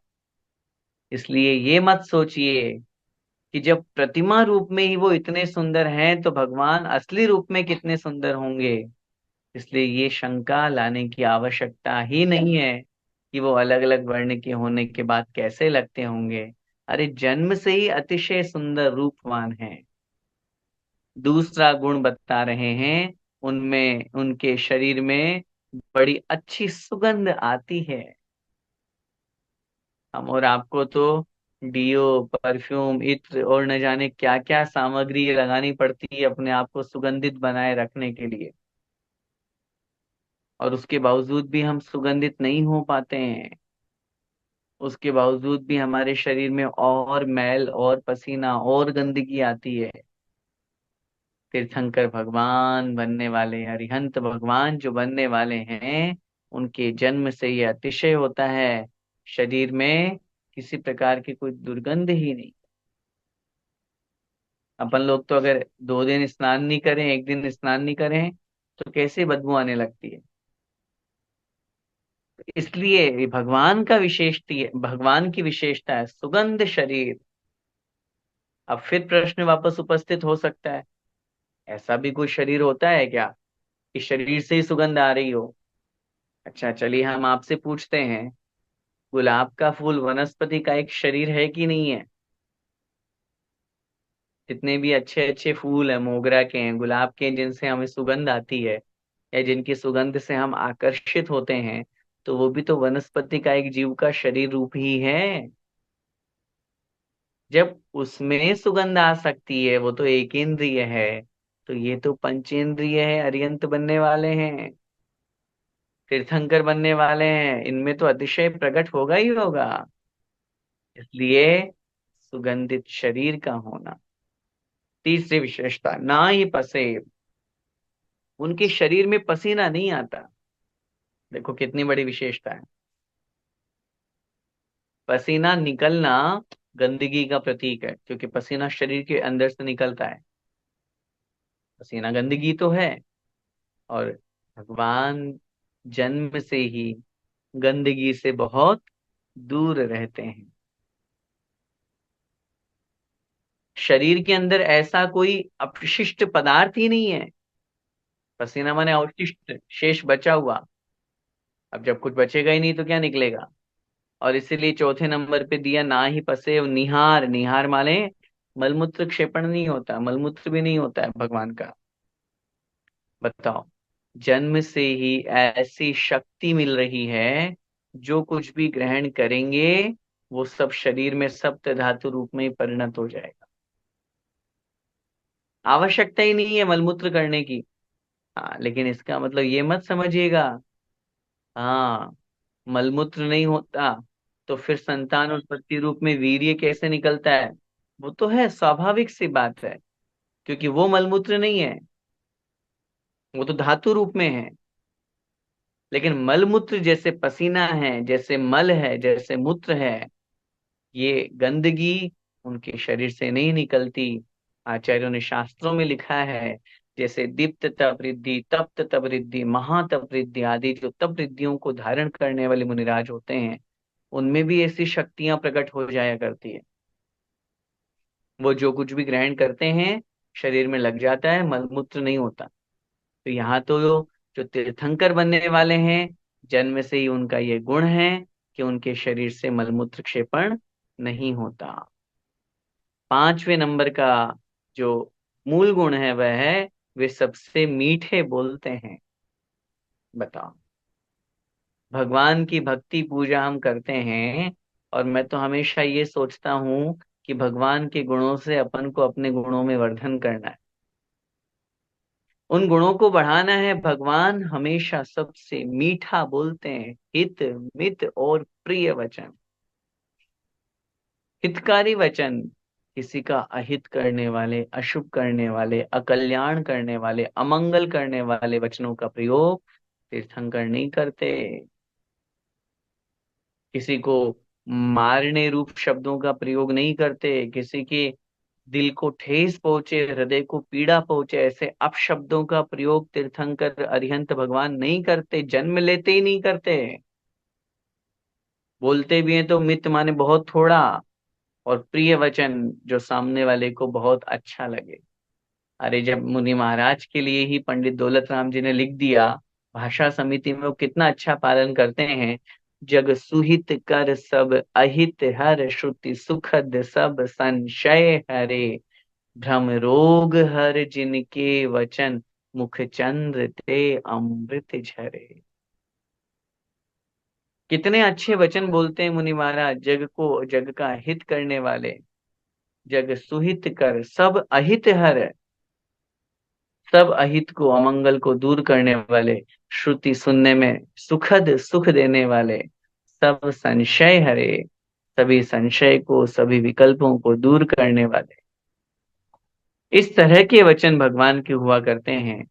इसलिए ये मत सोचिए कि जब प्रतिमा रूप में ही वो इतने सुंदर हैं तो भगवान असली रूप में कितने सुंदर होंगे। इसलिए ये शंका लाने की आवश्यकता ही नहीं है कि वो अलग अलग वर्ण के होने के बाद कैसे लगते होंगे। अरे जन्म से ही अतिशय सुंदर रूपवान हैं। दूसरा गुण बता रहे हैं, उनमें उनके शरीर में बड़ी अच्छी सुगंध आती है। हम और आपको तो डीओ, परफ्यूम, इत्र और न जाने क्या क्या सामग्री लगानी पड़ती है अपने आप को सुगंधित बनाए रखने के लिए, और उसके बावजूद भी हम सुगंधित नहीं हो पाते हैं। उसके बावजूद भी हमारे शरीर में और मैल और पसीना और गंदगी आती है। तीर्थंकर भगवान बनने वाले, अरिहंत भगवान जो बनने वाले हैं, उनके जन्म से ये अतिशय होता है, शरीर में किसी प्रकार की कोई दुर्गंध ही नहीं। अपन लोग तो अगर 2 दिन स्नान नहीं करें, एक दिन स्नान नहीं करें, तो कैसे बदबू आने लगती है। इसलिए ये भगवान की विशेषता है सुगंध शरीर। अब फिर प्रश्न वापस उपस्थित हो सकता है, ऐसा भी कोई शरीर होता है क्या कि शरीर से ही सुगंध आ रही हो। अच्छा चलिए हम आपसे पूछते हैं, गुलाब का फूल वनस्पति का एक शरीर है कि नहीं है। जितने भी अच्छे अच्छे फूल हैं, मोगरा के हैं, गुलाब के हैं, जिनसे हमें सुगंध आती है या जिनकी सुगंध से हम आकर्षित होते हैं, तो वो भी तो वनस्पति का एक जीव का शरीर रूप ही है। जब उसमें सुगंध आ सकती है, वो तो एक इंद्रिय है, तो ये तो पंचेंद्रिय है, अरियंत बनने वाले हैं, तीर्थंकर बनने वाले हैं, इनमें तो अतिशय प्रकट होगा ही होगा। इसलिए सुगंधित शरीर का होना। तीसरी विशेषता, ना ही पसेब, उनके शरीर में पसीना नहीं आता। देखो कितनी बड़ी विशेषता है। पसीना निकलना गंदगी का प्रतीक है, क्योंकि पसीना शरीर के अंदर से निकलता है, पसीना गंदगी तो है। और भगवान जन्म से ही गंदगी से बहुत दूर रहते हैं। शरीर के अंदर ऐसा कोई अपशिष्ट पदार्थ ही नहीं है। पसीना माने अवशिष्ट, शेष बचा हुआ। अब जब कुछ बचेगा ही नहीं तो क्या निकलेगा। और इसीलिए चौथे नंबर पे दिया, ना ही पसे निहार। निहार माने मलमूत्र क्षेपण नहीं होता, मलमूत्र भी नहीं होता है भगवान का। बताओ, जन्म से ही ऐसी शक्ति मिल रही है, जो कुछ भी ग्रहण करेंगे वो सब शरीर में सप्त धातु रूप में ही परिणत हो जाएगा। आवश्यकता ही नहीं है मलमूत्र करने की। हाँ, लेकिन इसका मतलब ये मत समझिएगा, हाँ मलमूत्र नहीं होता तो फिर संतान उत्पत्ति रूप में वीर्य कैसे निकलता है। वो तो है, स्वाभाविक सी बात है, क्योंकि वो मलमूत्र नहीं है, वो तो धातु रूप में है। लेकिन मलमूत्र जैसे पसीना है, जैसे मल है, जैसे मूत्र है, ये गंदगी उनके शरीर से नहीं निकलती। आचार्यों ने शास्त्रों में लिखा है, जैसे दीप्त तपरिद्धि, तप्त तपरिद्धि, महातपरिद्धि आदि जो तप रिद्धियों को धारण करने वाले मुनिराज होते हैं, उनमें भी ऐसी शक्तियां प्रकट हो जाया करती है। वो जो कुछ भी ग्रहण करते हैं शरीर में लग जाता है, मलमूत्र नहीं होता। तो यहाँ तो जो तीर्थंकर बनने वाले हैं, जन्म से ही उनका ये गुण है कि उनके शरीर से मलमूत्र क्षेपण नहीं होता। पांचवें नंबर का जो मूल गुण है वह है, वे सबसे मीठे बोलते हैं। बताओ, भगवान की भक्ति पूजा हम करते हैं, और मैं तो हमेशा ये सोचता हूँ कि भगवान के गुणों से अपन को अपने गुणों में वर्धन करना है, उन गुणों को बढ़ाना है। भगवान हमेशा सबसे मीठा बोलते हैं, हित मित और प्रिय वचन। हितकारी वचन, किसी का अहित करने वाले, अशुभ करने वाले, अकल्याण करने वाले, अमंगल करने वाले वचनों का प्रयोग तीर्थंकर नहीं करते। किसी को मारने रूप शब्दों का प्रयोग नहीं करते, किसी के दिल को ठेस पहुंचे, हृदय को पीड़ा पहुंचे, ऐसे अपशब्दों का प्रयोग तीर्थंकर अरिहंत भगवान नहीं करते, जन्म लेते ही नहीं करते। बोलते भी हैं तो मित माने बहुत थोड़ा, और प्रिय वचन जो सामने वाले को बहुत अच्छा लगे। अरे जब मुनि महाराज के लिए ही पंडित दौलत राम जी ने लिख दिया, भाषा समिति में वो कितना अच्छा पालन करते हैं। जग सुहित कर सब अहित हर, श्रुति सुखद सब संशय हरे, भ्रम रोग हर जिनके वचन, मुख चंद्र ते अमृत झरे। कितने अच्छे वचन बोलते हैं मुनि महाराज, जग को जग का हित करने वाले, जग सुहित कर सब अहित हर, सब अहित को, अमंगल को दूर करने वाले, श्रुति सुनने में सुखद सुख देने वाले, सब संशय हरे, सभी संशय को, सभी विकल्पों को दूर करने वाले। इस तरह के वचन भगवान के हुआ करते हैं।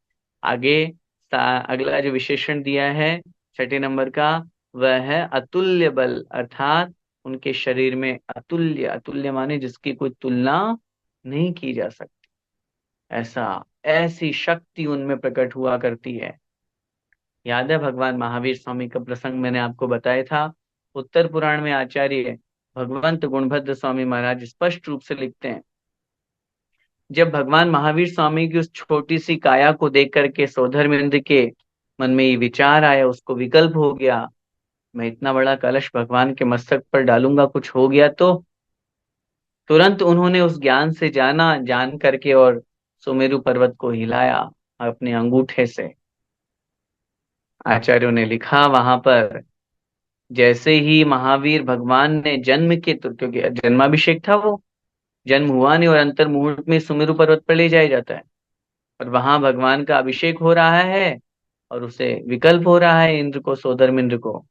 आगे अगला जो विशेषण दिया है छठे नंबर का, वह है अतुल्य बल, अर्थात उनके शरीर में अतुल्य, अतुल्य माने जिसकी कोई तुलना नहीं की जा सकती, ऐसा, ऐसी शक्ति उनमें प्रकट हुआ करती है। याद है भगवान महावीर स्वामी का प्रसंग मैंने आपको बताया था। उत्तर पुराण में आचार्य भगवंत गुणभद्र स्वामी महाराज स्पष्ट रूप से लिखते हैं, जब भगवान महावीर स्वामी की उस छोटी सी काया को देख करके सौधर्मेंद्र के मन में ये विचार आया, उसको विकल्प हो गया, मैं इतना बड़ा कलश भगवान के मस्तक पर डालूंगा, कुछ हो गया तो। तुरंत उन्होंने उस ज्ञान से जाना, जान करके और सुमेरु पर्वत को हिलाया अपने अंगूठे से। आचार्यों ने लिखा वहां पर, जैसे ही महावीर भगवान ने जन्म के, तो क्योंकि जन्माभिषेक था वो, जन्म हुआ नहीं और अंतर मुहूर्त में सुमेरु पर्वत पर ले जाया जाता है, और वहां भगवान का अभिषेक हो रहा है और उसे विकल्प हो रहा है इंद्र को, सोदर्म इंद्र को।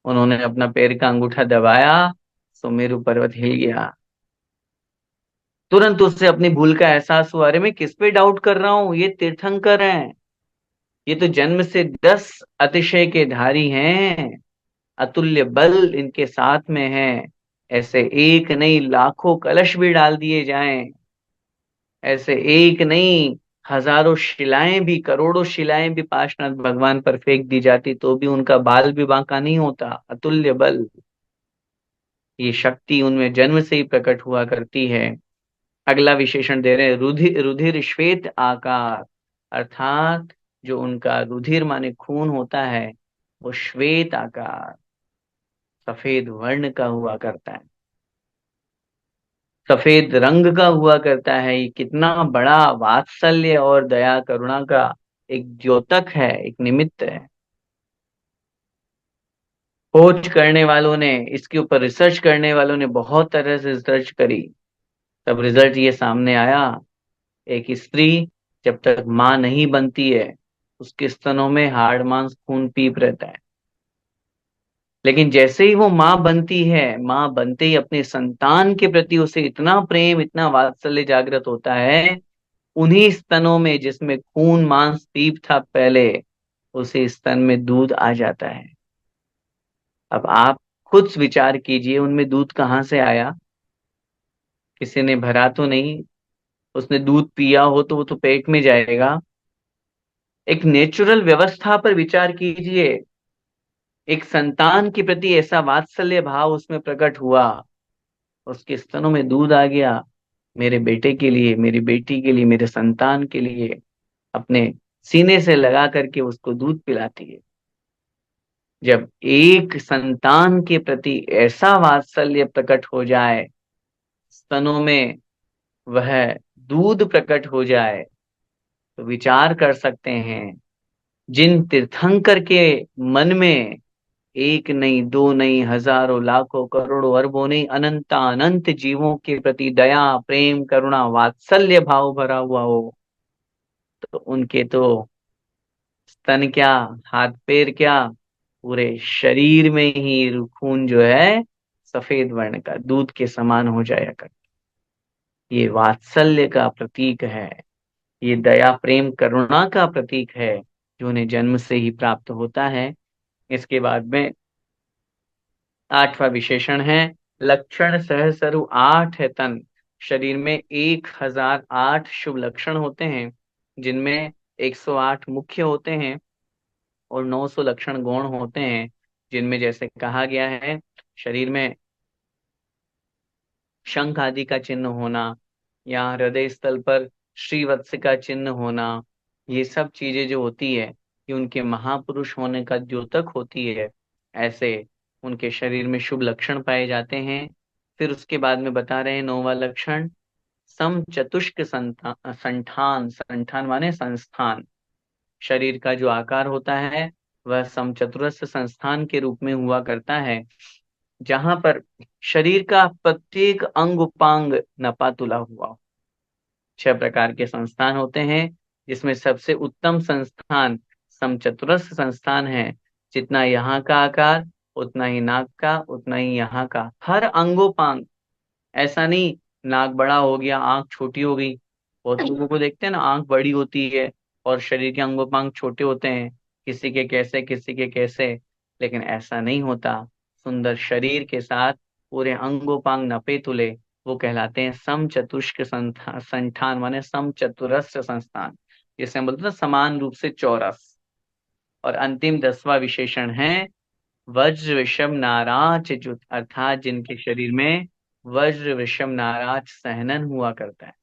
उन्होंने अपना पैर का अंगूठा दबाया, सुमेरु पर्वत हिल गया। तुरंत उससे अपनी भूल का एहसास हुआ, अरे मैं किस पे डाउट कर रहा हूँ, ये तीर्थंकर हैं, ये तो जन्म से 10 अतिशय के धारी हैं, अतुल्य बल इनके साथ में है, ऐसे एक नहीं लाखों कलश भी डाल दिए जाएं, ऐसे एक नहीं हजारों शिलाएं भी, करोड़ों शिलाएं भी पार्श्वनाथ भगवान पर फेंक दी जाती तो भी उनका बाल भी बांका नहीं होता। अतुल्य बल, ये शक्ति उनमें जन्म से ही प्रकट हुआ करती है। अगला विशेषण दे रहे हैं, रुधिर, रुधिर श्वेत आकार, अर्थात जो उनका रुधिर माने खून होता है, वो श्वेत आकार, सफेद वर्ण का हुआ करता है, सफेद रंग का हुआ करता है। ये कितना बड़ा वात्सल्य और दया करुणा का एक द्योतक है, एक निमित्त है। खोज करने वालों ने, इसके ऊपर रिसर्च करने वालों ने बहुत तरह से रिसर्च करी, तब रिजल्ट ये सामने आया, एक स्त्री जब तक मां नहीं बनती है, उसके स्तनों में हाड़ मांस खून पीप रहता है, लेकिन जैसे ही वो मां बनती है, मां बनते ही अपने संतान के प्रति उसे इतना प्रेम, इतना वात्सल्य जागृत होता है, उन्हीं स्तनों में जिसमें खून मांस पीप था पहले, उसी स्तन में दूध आ जाता है। अब आप खुद विचार कीजिए, उनमें दूध कहाँ से आया, किसी ने भरा तो नहीं, उसने दूध पिया हो तो वो तो पेट में जाएगा। एक नेचुरल व्यवस्था पर विचार कीजिए, एक संतान के प्रति ऐसा वात्सल्य भाव उसमें प्रकट हुआ, उसके स्तनों में दूध आ गया, मेरे बेटे के लिए, मेरी बेटी के लिए, मेरे संतान के लिए, अपने सीने से लगा करके उसको दूध पिलाती है। जब एक संतान के प्रति ऐसा वात्सल्य प्रकट हो जाए, स्तनों में वह दूध प्रकट हो जाए, तो विचार कर सकते हैं, जिन तीर्थंकर के मन में एक नहीं, दो नहीं, हजारों लाखों करोड़ों अरबों नहीं, अनंत अनंत जीवों के प्रति दया प्रेम करुणा वात्सल्य भाव भरा हुआ हो, तो उनके तो स्तन क्या, हाथ पैर क्या, पूरे शरीर में ही खून जो है सफेद वर्ण का दूध के समान हो जाया कर। ये वात्सल्य का प्रतीक है, ये दया प्रेम करुणा का प्रतीक है, जो उन्हें जन्म से ही प्राप्त होता है। इसके बाद में आठवां विशेषण है, लक्षण सहस्रु 8 है तन, शरीर में 1008 शुभ लक्षण होते हैं, जिनमें 108 मुख्य होते हैं और 900 लक्षण गौण होते हैं, जिनमें जैसे कहा गया है, शरीर में शंख आदि का चिन्ह होना, या हृदय स्थल पर श्रीवत्स का चिन्ह होना, ये सब चीजें जो होती है, ये उनके महापुरुष होने का द्योतक होती है। ऐसे उनके शरीर में शुभ लक्षण पाए जाते हैं। फिर उसके बाद में बता रहे हैं नौवां लक्षण, सम चतुष्क संठान, संठान माने संस्थान, शरीर का जो आकार होता है वह समचतुरस्र संस्थान के रूप में हुआ करता है, जहां पर शरीर का प्रत्येक अंग उपांग नपा तुला हुआ हो। 6 प्रकार के संस्थान होते हैं, जिसमें सबसे उत्तम संस्थान समचतुरस्र संस्थान है। जितना यहाँ का आकार, उतना ही नाक का, उतना ही यहाँ का हर अंगोपांग। ऐसा नहीं नाक बड़ा हो गया आंख छोटी हो गई। बहुत लोगों को देखते हैं ना, आंख बड़ी होती है और शरीर के अंगोपांग छोटे होते हैं, किसी के कैसे किसी के कैसे। लेकिन ऐसा नहीं होता। सुंदर शरीर के साथ पूरे अंगोपांग नपे तुले, वो कहलाते हैं समचतुष्क संस्थान, माने समचतुरस्र संस्थान, जिसे हम बोलते हैं ना, समान रूप से चौरस। और अंतिम 10वां विशेषण है वज्र विषम नाराज जुत, अर्थात जिनके शरीर में वज्र विषम नाराज सहनन हुआ करता है।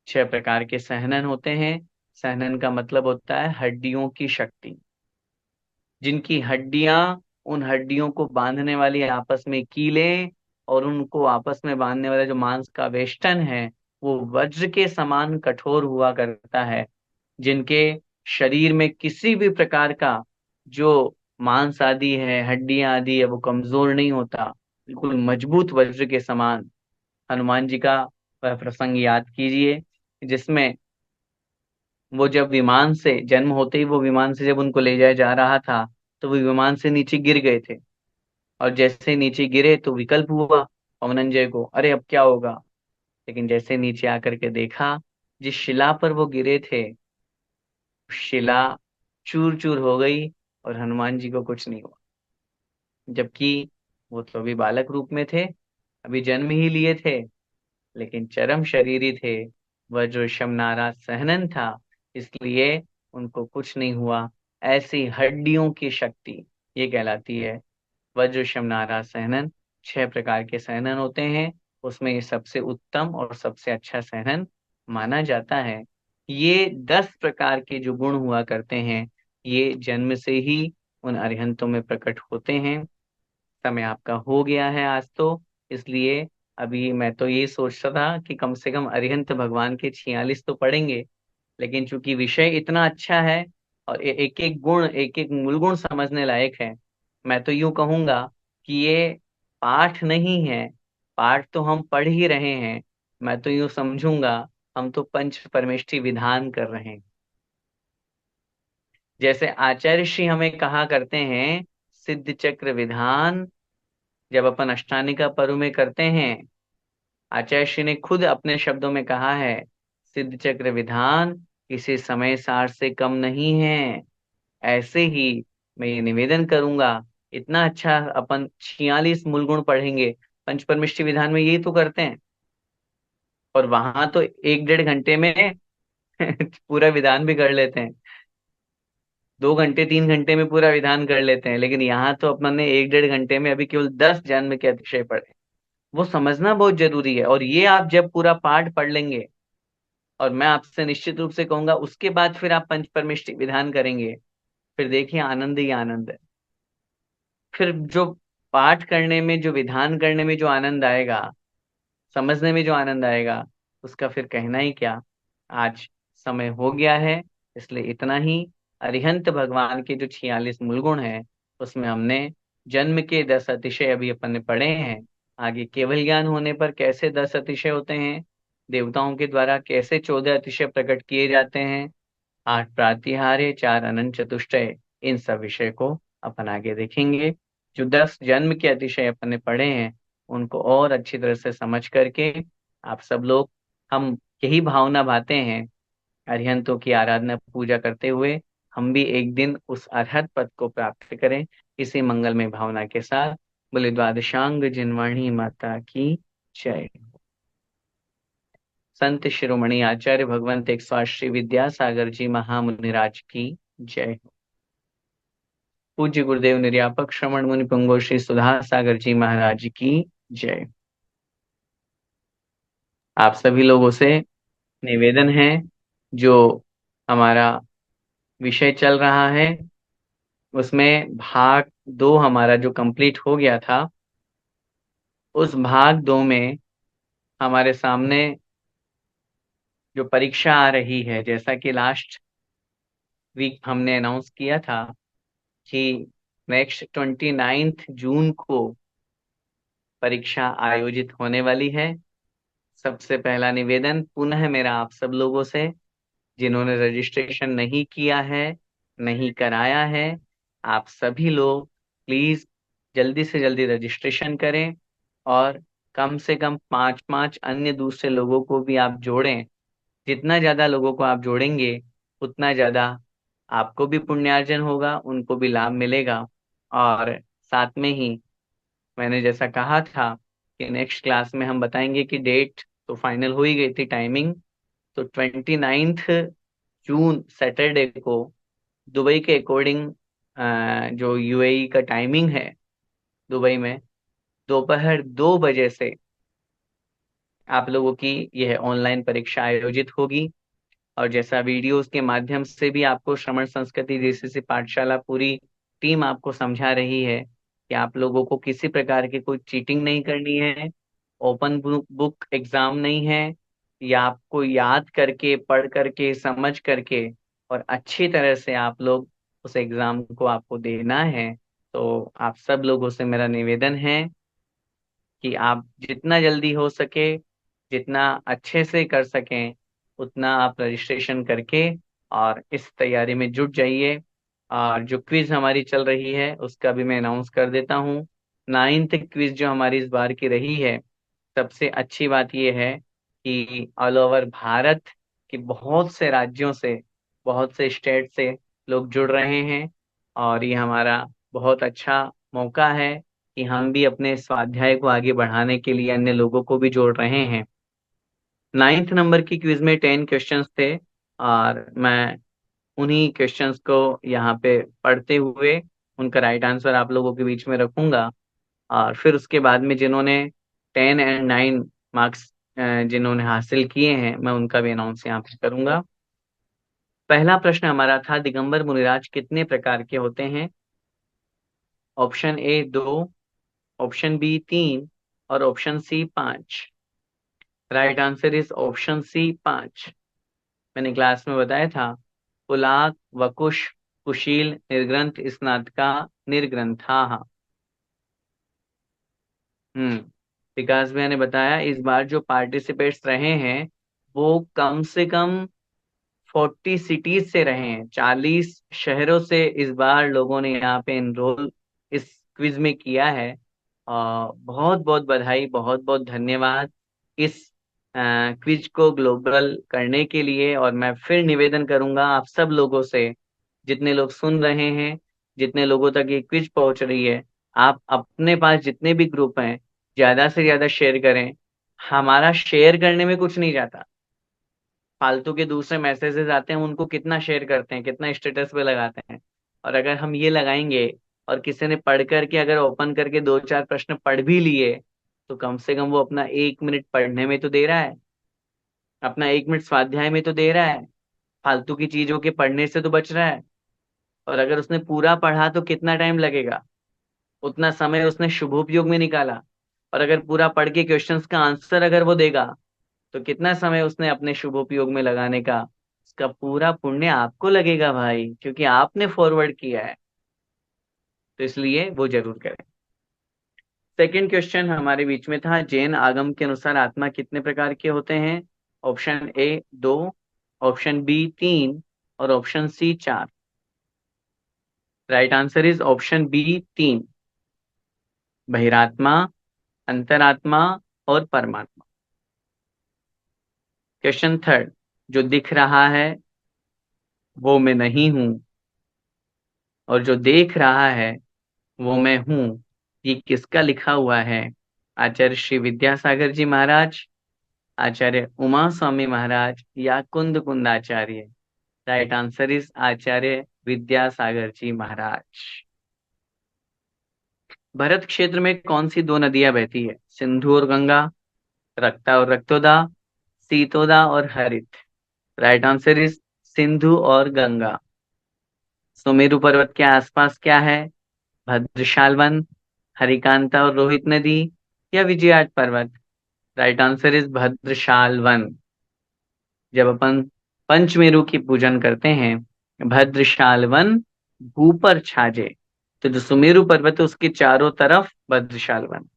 6 प्रकार के सहनन होते हैं। सहनन का मतलब होता है हड्डियों की शक्ति। जिनकी हड्डियां, उन हड्डियों को बांधने वाली आपस में कीलें, और उनको आपस में बांधने वाला जो मांस का वेष्टन है, वो वज्र के समान कठोर हुआ करता है। जिनके शरीर में किसी भी प्रकार का जो मांस आदि है, हड्डियां आदि है, वो कमजोर नहीं होता, बिल्कुल मजबूत वज्र के समान। हनुमान जी का वह प्रसंग याद कीजिए, जिसमें वो जब विमान से, जन्म होते ही वो विमान से जब उनको ले जाया जा रहा था, तो वो विमान से नीचे गिर गए थे। और जैसे ही नीचे गिरे तो विकल्प हुआ पवनंजय को, अरे अब क्या होगा। लेकिन जैसे नीचे आकर के देखा, जिस शिला पर वो गिरे थे, शिला चूर चूर हो गई और हनुमान जी को कुछ नहीं हुआ। जबकि वो तो अभी बालक रूप में थे, अभी जन्म ही लिए थे, लेकिन चरम शरीरी थे। वज्र शमनारा सहनन था, इसलिए उनको कुछ नहीं हुआ। ऐसी हड्डियों की शक्ति, ये कहलाती है वज्र शमनारा सहनन। 6 प्रकार के सहनन होते हैं, उसमें ये सबसे उत्तम और सबसे अच्छा सहनन माना जाता है। ये 10 प्रकार के जो गुण हुआ करते हैं, ये जन्म से ही उन अरिहंतों में प्रकट होते हैं। समय आपका हो गया है आज तो, इसलिए अभी मैं तो ये सोचता था कि कम से कम अरिहंत भगवान के 46 तो पढ़ेंगे। लेकिन चूंकि विषय इतना अच्छा है और एक एक गुण, एक एक मूल गुण समझने लायक है, मैं तो यूं कहूंगा कि ये पाठ नहीं है। पाठ तो हम पढ़ ही रहे हैं। मैं तो यूं समझूंगा, हम तो पंच परमेष्ठि विधान कर रहे हैं। जैसे आचार्य श्री हमें कहा करते हैं, सिद्ध चक्र विधान जब अपन अष्टानिका पर्व में करते हैं, आचार्य श्री ने खुद अपने शब्दों में कहा है, सिद्ध चक्र विधान किसी समय सार से कम नहीं है। ऐसे ही मैं ये निवेदन करूंगा, इतना अच्छा अपन 46 मूल गुण पढ़ेंगे। पंचपरमिष्टि विधान में यही तो करते हैं, और वहां तो 1-1.5 घंटे में पूरा विधान भी कर लेते हैं। 2 घंटे 3 घंटे में पूरा विधान कर लेते हैं, लेकिन यहाँ तो अपन ने 1-1.5 घंटे में अभी केवल 10 जन्म के अतिशय पढ़े। वो समझना बहुत जरूरी है, और ये आप जब पूरा पाठ पढ़ लेंगे, और मैं आपसे निश्चित रूप से कहूंगा उसके बाद फिर आप पंच परमेष्टि विधान करेंगे, फिर देखिए आनंद ही आनंद है। फिर जो पाठ करने में, जो विधान करने में जो आनंद आएगा, समझने में जो आनंद आएगा, उसका फिर कहना ही क्या। आज समय हो गया है, इसलिए इतना ही। अरिहंत भगवान के जो 46 मूलगुण है, उसमें हमने जन्म के 10 अतिशय अभी अपन ने पढ़े हैं। आगे केवल ज्ञान होने पर कैसे 10 अतिशय होते हैं, देवताओं के द्वारा कैसे 14 अतिशय प्रकट किए जाते हैं, 8 प्रातिहार्य, 4 अनंत चतुष्टय, इन सब विषय को अपन आगे देखेंगे। जो 10 जन्म के अतिशय अपन ने पढ़े हैं, उनको और अच्छी तरह से समझ करके आप सब लोग, हम यही भावना भाते हैं, अरिहंतों की आराधना पूजा करते हुए हम भी एक दिन उस अरहत पद को प्राप्त करें, इसी मंगलमय भावना के साथ। बोले द्वादशांग जिनवाणी माता की जय। संत शिरोमणि आचार्य भगवंत 108 श्री विद्यासागर जी महामुनिराज की जय। पूज्य गुरुदेव निर्यापक श्रवण मुनि पुंगव श्री सुधा सागर जी महाराज की जय। आप सभी लोगों से निवेदन है, जो हमारा विषय चल रहा है, उसमें भाग 2 हमारा जो कंप्लीट हो गया था, उस भाग 2 में हमारे सामने जो परीक्षा आ रही है, जैसा कि लास्ट वीक हमने अनाउंस किया था, कि नेक्स्ट 29 जून को परीक्षा आयोजित होने वाली है। सबसे पहला निवेदन पुनः मेरा आप सब लोगों से, जिन्होंने रजिस्ट्रेशन नहीं किया है, नहीं कराया है, आप सभी लोग प्लीज जल्दी से जल्दी रजिस्ट्रेशन करें और कम से कम 5-5 अन्य दूसरे लोगों को भी आप जोड़ें। जितना ज्यादा लोगों को आप जोड़ेंगे उतना ज्यादा आपको भी पुण्यार्जन होगा, उनको भी लाभ मिलेगा। और साथ में ही मैंने जैसा कहा था कि नेक्स्ट क्लास में हम बताएंगे कि डेट तो फाइनल हो ही गई थी, टाइमिंग तो 29 जून सैटरडे को दुबई के अकॉर्डिंग जो यूएई का टाइमिंग है, दुबई में दोपहर 2 बजे से आप लोगों की यह ऑनलाइन परीक्षा आयोजित होगी। और जैसा वीडियोस के माध्यम से भी आपको श्रवण संस्कृति जैसी पाठशाला पूरी टीम आपको समझा रही है कि आप लोगों को किसी प्रकार की कोई चीटिंग नहीं करनी है, ओपन बुक एग्जाम नहीं है, या आपको याद करके पढ़ करके समझ करके और अच्छी तरह से आप लोग उस एग्जाम को आपको देना है। तो आप सब लोगों से मेरा निवेदन है कि आप जितना जल्दी हो सके, जितना अच्छे से कर सकें, उतना आप रजिस्ट्रेशन करके और इस तैयारी में जुट जाइए। और जो क्विज हमारी चल रही है उसका भी मैं अनाउंस कर देता हूँ। 9th क्विज जो हमारी इस बार की रही है, सबसे अच्छी बात यह है कि ऑल ओवर भारत के बहुत से राज्यों से, बहुत से स्टेट से लोग जुड़ रहे हैं। और ये हमारा बहुत अच्छा मौका है कि हम भी अपने स्वाध्याय को आगे बढ़ाने के लिए अन्य लोगों को भी जोड़ रहे हैं। 9th नंबर की क्विज में 10 क्वेश्चंस थे और मैं उन्हीं क्वेश्चंस को यहाँ पे पढ़ते हुए उनका राइट आंसर आप लोगों के बीच में रखूंगा। और फिर उसके बाद में जिन्होंने 10 और 9 मार्क्स जिन्होंने हासिल किए हैं, मैं उनका भी अनाउंस यहाँ पे करूंगा। पहला प्रश्न हमारा था, दिगंबर मुनिराज कितने प्रकार के होते हैं? ऑप्शन ए 2, ऑप्शन बी 3 और option C 5। Right answer is option C 5। मैंने क्लास में बताया था, पुलाक वकुश कुशील निर्ग्रंथ स्नातका निर्ग्रंथा। हम्म। विकास भैया ने बताया इस बार जो पार्टिसिपेट्स रहे हैं वो कम से कम 40 सिटीज से रहे हैं, 40 शहरों से इस बार लोगों ने यहाँ पे एनरोल इस क्विज में किया है। बहुत बहुत बधाई, बहुत बहुत धन्यवाद इस क्विज को ग्लोबल करने के लिए। और मैं फिर निवेदन करूंगा आप सब लोगों से, जितने लोग सुन रहे हैं, जितने लोगों तक ये क्विज पहुंच रही है, आप अपने पास जितने भी ग्रुप हैं ज्यादा से ज्यादा शेयर करें। हमारा शेयर करने में कुछ नहीं जाता, फालतू के दूसरे मैसेजेस आते हैं उनको कितना शेयर करते हैं, कितना स्टेटस पे लगाते हैं। और अगर हम ये लगाएंगे और किसी ने पढ़ करके अगर ओपन करके 2-4 प्रश्न पढ़ भी लिए, तो कम से कम वो अपना 1 मिनट पढ़ने में तो दे रहा है, अपना 1 मिनट स्वाध्याय में तो दे रहा है, फालतू की चीजों के पढ़ने से तो बच रहा है। और अगर उसने पूरा पढ़ा तो कितना टाइम लगेगा, उतना समय उसने शुभोपयोग में निकाला। और अगर पूरा पढ़ के क्वेश्चंस का आंसर अगर वो देगा तो कितना समय उसने अपने शुभोपयोग में लगाने का, उसका पूरा पुण्य आपको लगेगा भाई, क्योंकि आपने फॉरवर्ड किया है। तो इसलिए वो जरूर करें। सेकंड क्वेश्चन हमारे बीच में था, जैन आगम के अनुसार आत्मा कितने प्रकार के होते हैं? ऑप्शन ए 2, ऑप्शन बी 3 और option C 4। Right answer is option B 3, बहिरात्मा, अंतरात्मा और परमात्मा। क्वेश्चन थर्ड, जो दिख रहा है वो मैं नहीं हूं और जो देख रहा है वो मैं हूँ, ये किसका लिखा हुआ है? आचार्य श्री विद्यासागर जी महाराज, आचार्य उमा स्वामी महाराज या कुंद कुंदाचार्य? Right answer is Acharya Vidyasagar ji महाराज। भरत क्षेत्र में कौन सी दो नदियां बहती है? सिंधु और गंगा, रक्ता और रक्तोदा, सीतोदा और हरित? राइट आंसर इज सिंधु और गंगा। सुमेरु पर्वत के आसपास क्या है? भद्रशाल वन, हरिकांता और रोहित नदी या विजयाट पर्वत? Right answer is Bhadrashal one. जब अपन पंचमेरु की पूजन करते हैं, भद्रशाल वन भू पर छाजे, तो जो सुमेरु पर्वत है उसके चारों तरफ भद्रशाल वन।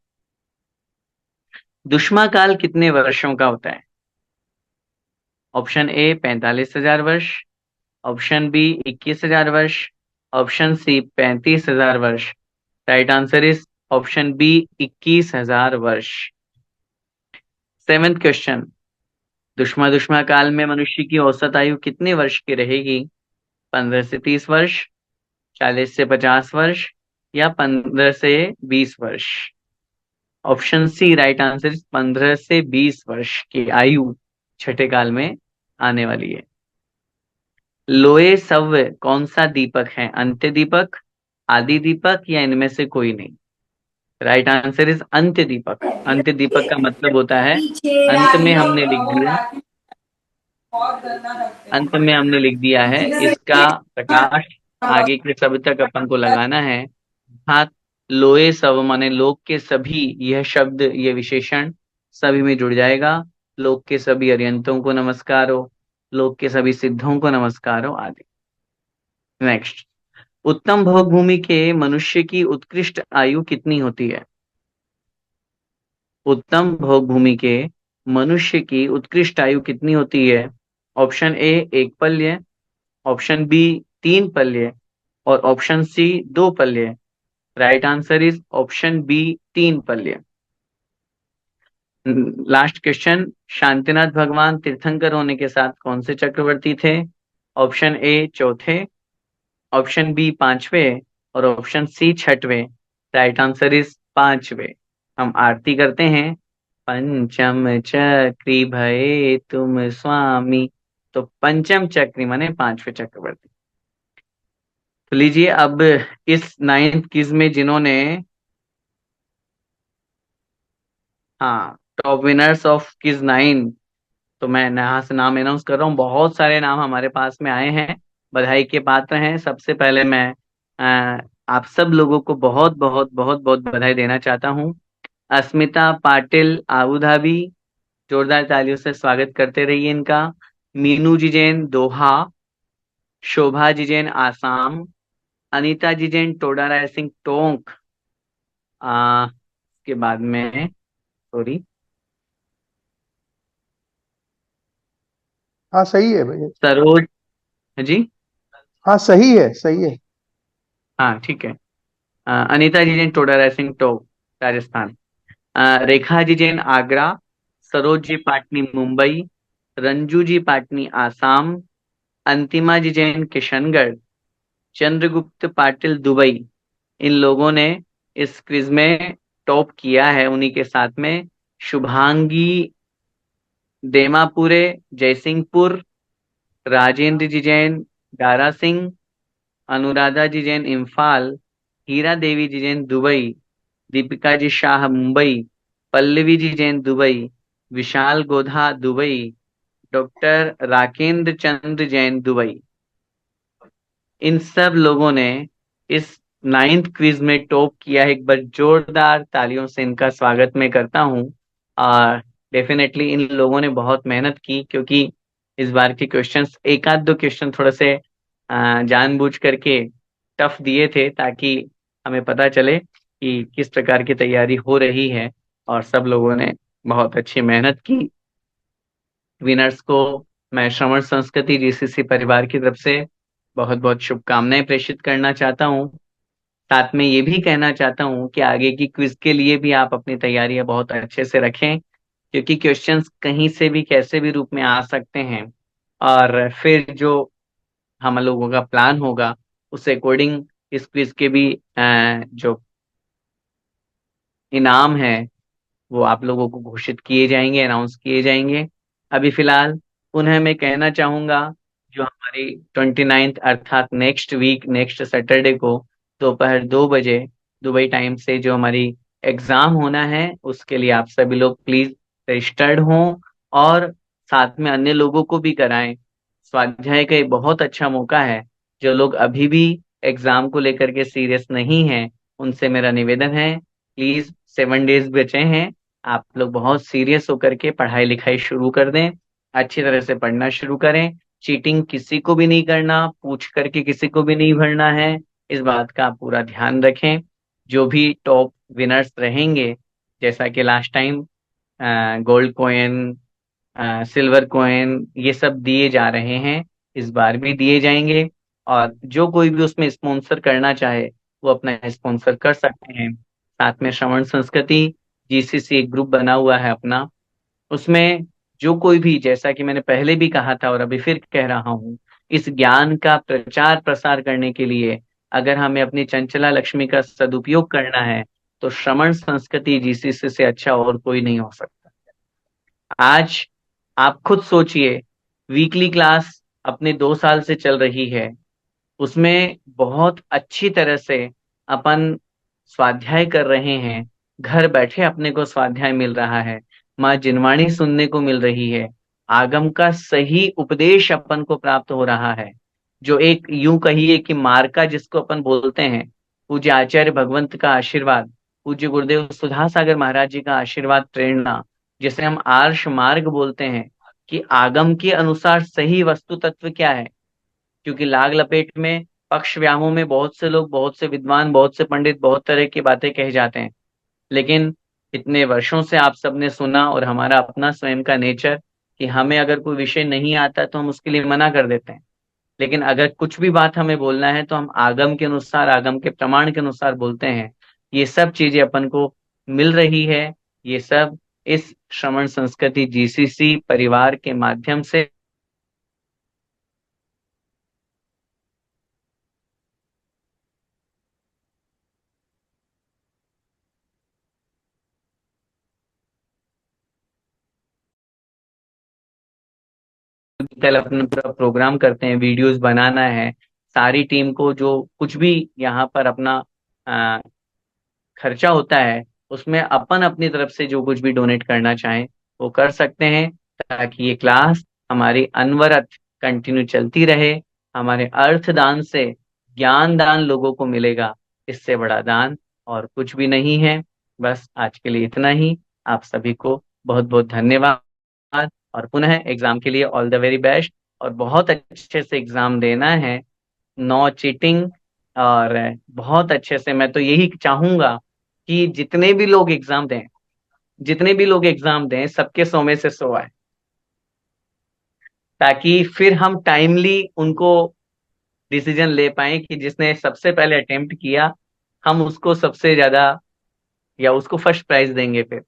दुष्मा काल कितने वर्षों का होता है? ऑप्शन ए 45,000 वर्ष, ऑप्शन बी 21,000 वर्ष, ऑप्शन सी 35,000 वर्ष। Right answer is option B 21,000 वर्ष। सेवेंथ क्वेश्चन, दुष्मा दुष्मा काल में मनुष्य की औसत आयु कितने वर्ष की रहेगी? 15 से 30 वर्ष, 40 से 50 वर्ष, या 15 से 20 वर्ष। Option C right answer is 15 से 20 वर्ष की आयु छठे काल में आने वाली है। लोए सव्य कौन सा दीपक है? अंत्य दीपक, आदि दीपक, या इनमें से कोई नहीं? राइट आंसर इज अंत्य दीपक। अंत्य दीपक का मतलब होता है अंत में हमने लिख दिया, अंत में हमने लिख दिया है, इसका प्रकाश आगे के सभी तक अपन को लगाना है। अर्थात लोए सब माने लोक के सभी, यह शब्द यह विशेषण सभी में जुड़ जाएगा। लोक के सभी अरियंतों को नमस्कार हो, लोक के सभी सिद्धों को नमस्कार हो आदि। नेक्स्ट, उत्तम भोग भूमि के मनुष्य की उत्कृष्ट आयु कितनी होती है? उत्तम भोग भूमि के मनुष्य की उत्कृष्ट आयु कितनी होती है? ऑप्शन ए 1 पल्य, ऑप्शन बी 3 पल्य, और ऑप्शन सी 2 पल्य। Right answer is option B 3 पल्य। लास्ट क्वेश्चन, शांतिनाथ भगवान तीर्थंकर होने के साथ कौन से चक्रवर्ती थे? ऑप्शन ए चौथे, ऑप्शन बी पांचवे, और ऑप्शन सी छठवें। राइट आंसर इज पांचवे। हम आरती करते हैं। पंचम चक्री भये तुम स्वामी, तो पंचम चक्री माने पांचवे चक्रवर्ती। तो लीजिए, अब इस नाइन्थ क्विज में जिन्होंने, हाँ, टॉप विनर्स ऑफ क्विज 9, तो मैं यहाँ से नाम अनाउंस कर रहा हूँ। बहुत सारे नाम हमारे पास में आए हैं, बधाई के पात्र हैं। सबसे पहले मैं आप सब लोगों को बहुत बहुत बहुत बहुत बधाई देना चाहता हूँ। अस्मिता पाटिल आबू धाबी, जोरदार तालियों से स्वागत करते रहिए इनका। मीनू जिजैन दोहा, शोभा जिजैन आसाम, अनीता जिजैन टोडा रायसिंह टोंक, के बाद में, सॉरी, हाँ सही है भैया। सरोज जी, हाँ सही है, सही है। हाँ ठीक है। अनीता जिजैन टोडा रायसिंह टोंक राजस्थान, रेखा जी जैन आगरा, सरोज जी पाटनी मुंबई, रंजू जी पाटनी आसाम, अंतिमा जी जैन किशनगढ़, चंद्रगुप्त पाटिल दुबई। इन लोगों ने इस क्विज में टॉप किया है। उन्हीं के साथ में शुभांगी देमापुरे जयसिंहपुर, राजेंद्र जी जैन दारा सिंह, अनुराधा जी जैन इम्फाल, हीरा देवी जी जैन दुबई, दीपिका जी शाह मुंबई, पल्लवी जी जैन दुबई, विशाल गोधा दुबई, डॉक्टर राकेंद्र चंद्र जैन दुबई। इन सब लोगों ने इस नाइन्थ क्विज में टॉप किया है। एक बार जोरदार तालियों से इनका स्वागत मैं करता हूँ। और डेफिनेटली इन लोगों ने बहुत मेहनत की, क्योंकि इस बार के क्वेश्चंस, एक आध दो क्वेश्चन थोड़े से जानबूझ करके टफ दिए थे, ताकि हमें पता चले कि किस प्रकार की तैयारी हो रही है। और सब लोगों ने बहुत अच्छी मेहनत की। विनर्स को मैं श्रवण संस्कृति जीसीसी परिवार की तरफ से बहुत बहुत शुभकामनाएं प्रेषित करना चाहता हूँ। साथ में ये भी कहना चाहता हूँ कि आगे की क्विज के लिए भी आप अपनी तैयारियां बहुत अच्छे से रखें, क्योंकि क्वेश्चंस कहीं से भी कैसे भी रूप में आ सकते हैं। और फिर जो हम लोगों का प्लान होगा, उस अकॉर्डिंग इस क्विज के भी जो इनाम है वो आप लोगों को घोषित किए जाएंगे, अनाउंस किए जाएंगे। अभी फिलहाल पुनः मैं कहना चाहूंगा, जो हमारी 29 अर्थात नेक्स्ट वीक, नेक्स्ट सैटरडे को दोपहर 2 बजे दुबई टाइम से जो हमारी एग्जाम होना है, उसके लिए आप सभी लोग प्लीज रजिस्टर्ड हों, और साथ में अन्य लोगों को भी कराएं। स्वाध्याय का एक बहुत अच्छा मौका है। जो लोग अभी भी एग्जाम को लेकर के सीरियस नहीं हैं, उनसे मेरा निवेदन है, प्लीज 7 डेज बचे हैं, आप लोग बहुत सीरियस होकर के पढ़ाई लिखाई शुरू कर दें, अच्छी तरह से पढ़ना शुरू करें। चीटिंग किसी को भी नहीं करना, पूछ करके किसी को भी नहीं भरना है। इस बात का आप पूरा ध्यान रखें। जो भी टॉप विनर्स रहेंगे, जैसा कि last time gold coin, silver coin, ये सब दिए जा रहे हैं, इस बार भी दिए जाएंगे। और जो कोई भी उसमें स्पॉन्सर करना चाहे वो अपना स्पॉन्सर कर सकते हैं। साथ में श्रवण संस्कृति जीसीसी एक ग्रुप बना हुआ है अपना, उसमें जो कोई भी, जैसा कि मैंने पहले भी कहा था और अभी फिर कह रहा हूँ, इस ज्ञान का प्रचार प्रसार करने के लिए अगर हमें अपनी चंचला लक्ष्मी का सदुपयोग करना है तो श्रमण संस्कृति जीसीसी से अच्छा और कोई नहीं हो सकता। आज आप खुद सोचिए, वीकली क्लास अपने 2 साल से चल रही है, उसमें बहुत अच्छी तरह से अपन स्वाध्याय कर रहे हैं। घर बैठे अपने को स्वाध्याय मिल रहा है, माँ जिनवाणी सुनने को मिल रही है, आगम का सही उपदेश अपन को प्राप्त हो रहा है। जो एक यूं कहिए कि मार्का जिसको अपन बोलते हैं, पूज्य आचार्य भगवंत का आशीर्वाद, पूज्य गुरुदेव सुधा सागर महाराज जी का आशीर्वाद, प्रेरणा, जिसे हम आर्ष मार्ग बोलते हैं, कि आगम के अनुसार सही वस्तु तत्व क्या है। क्योंकि लाग लपेट में, पक्ष व्यामों में बहुत से लोग, बहुत से विद्वान, बहुत से पंडित बहुत तरह की बातें कह जाते हैं, लेकिन इतने वर्षों से आप सबने सुना, और हमारा अपना स्वयं का नेचर कि हमें अगर कोई विषय नहीं आता तो हम उसके लिए मना कर देते हैं। लेकिन अगर कुछ भी बात हमें बोलना है तो हम आगम के अनुसार, आगम के प्रमाण के अनुसार बोलते हैं। ये सब चीजें अपन को मिल रही है, ये सब इस श्रवण संस्कृति जीसीसी परिवार के माध्यम से। कल अपना पूरा प्रोग्राम करते हैं, वीडियोस बनाना है, सारी टीम को जो कुछ भी यहाँ पर अपना अ, खर्चा होता है, उसमें अपन अपनी तरफ से जो कुछ भी डोनेट करना चाहें वो कर सकते हैं, ताकि ये क्लास हमारी अनवरत कंटिन्यू चलती रहे। हमारे अर्थ दान से ज्ञान दान लोगों को मिलेगा, इससे बड़ा दान और कुछ भी नहीं है। बस आज के लिए इतना ही। आप सभी को बहुत बहुत धन्यवाद, और पुनः एग्जाम के लिए ऑल द वेरी बेस्ट। और बहुत अच्छे से एग्जाम देना है, नो चीटिंग। और बहुत अच्छे से, मैं तो यही चाहूंगा कि जितने भी लोग एग्जाम दें सबके 100 में से 100 आए, ताकि फिर हम टाइमली उनको डिसीजन ले पाए कि जिसने सबसे पहले अटेम्प्ट किया, हम उसको सबसे ज्यादा या उसको फर्स्ट प्राइज देंगे फिर।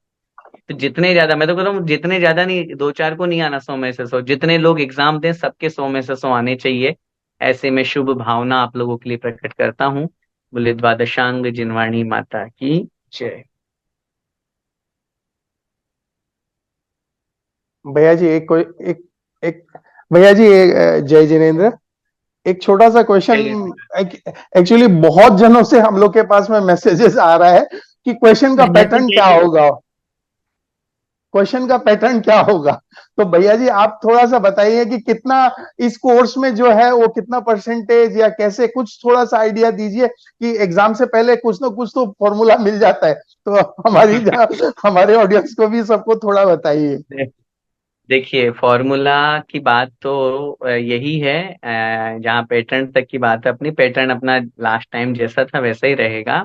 तो जितने ज्यादा, मैं तो कहता हूँ जितने ज्यादा नहीं, 2-4 को नहीं आना, 100 में से 100, जितने लोग एग्जाम दें सबके 100 में से 100 आने चाहिए। ऐसे में शुभ भावना आप लोगों के लिए प्रकट करता हूँ। बोले द्वादशांग जिनवाणी माता की जय। भैया जी एक कोई एक एक भैया जी जय जिनेन्द्र, एक छोटा सा क्वेश्चन। चलिए। एक्चुअली बहुत जनों से हम लोग के पास में मैसेजेस आ रहा है कि क्वेश्चन का मैसेज पैटर्न क्या देखिए, होगा, क्वेश्चन का पैटर्न क्या होगा। तो भैया जी आप थोड़ा सा बताइए कि कितना इस कोर्स में जो है वो कितना परसेंटेज या कैसे, कुछ थोड़ा सा आइडिया दीजिए कि एग्जाम से पहले कुछ ना कुछ तो फॉर्मूला मिल जाता है, तो हमारे ऑडियंस को भी सबको थोड़ा बताइए। देखिए फॉर्मूला की बात तो यही है, जहाँ पैटर्न तक की बात है, अपनी पैटर्न अपना लास्ट टाइम जैसा था वैसा ही रहेगा।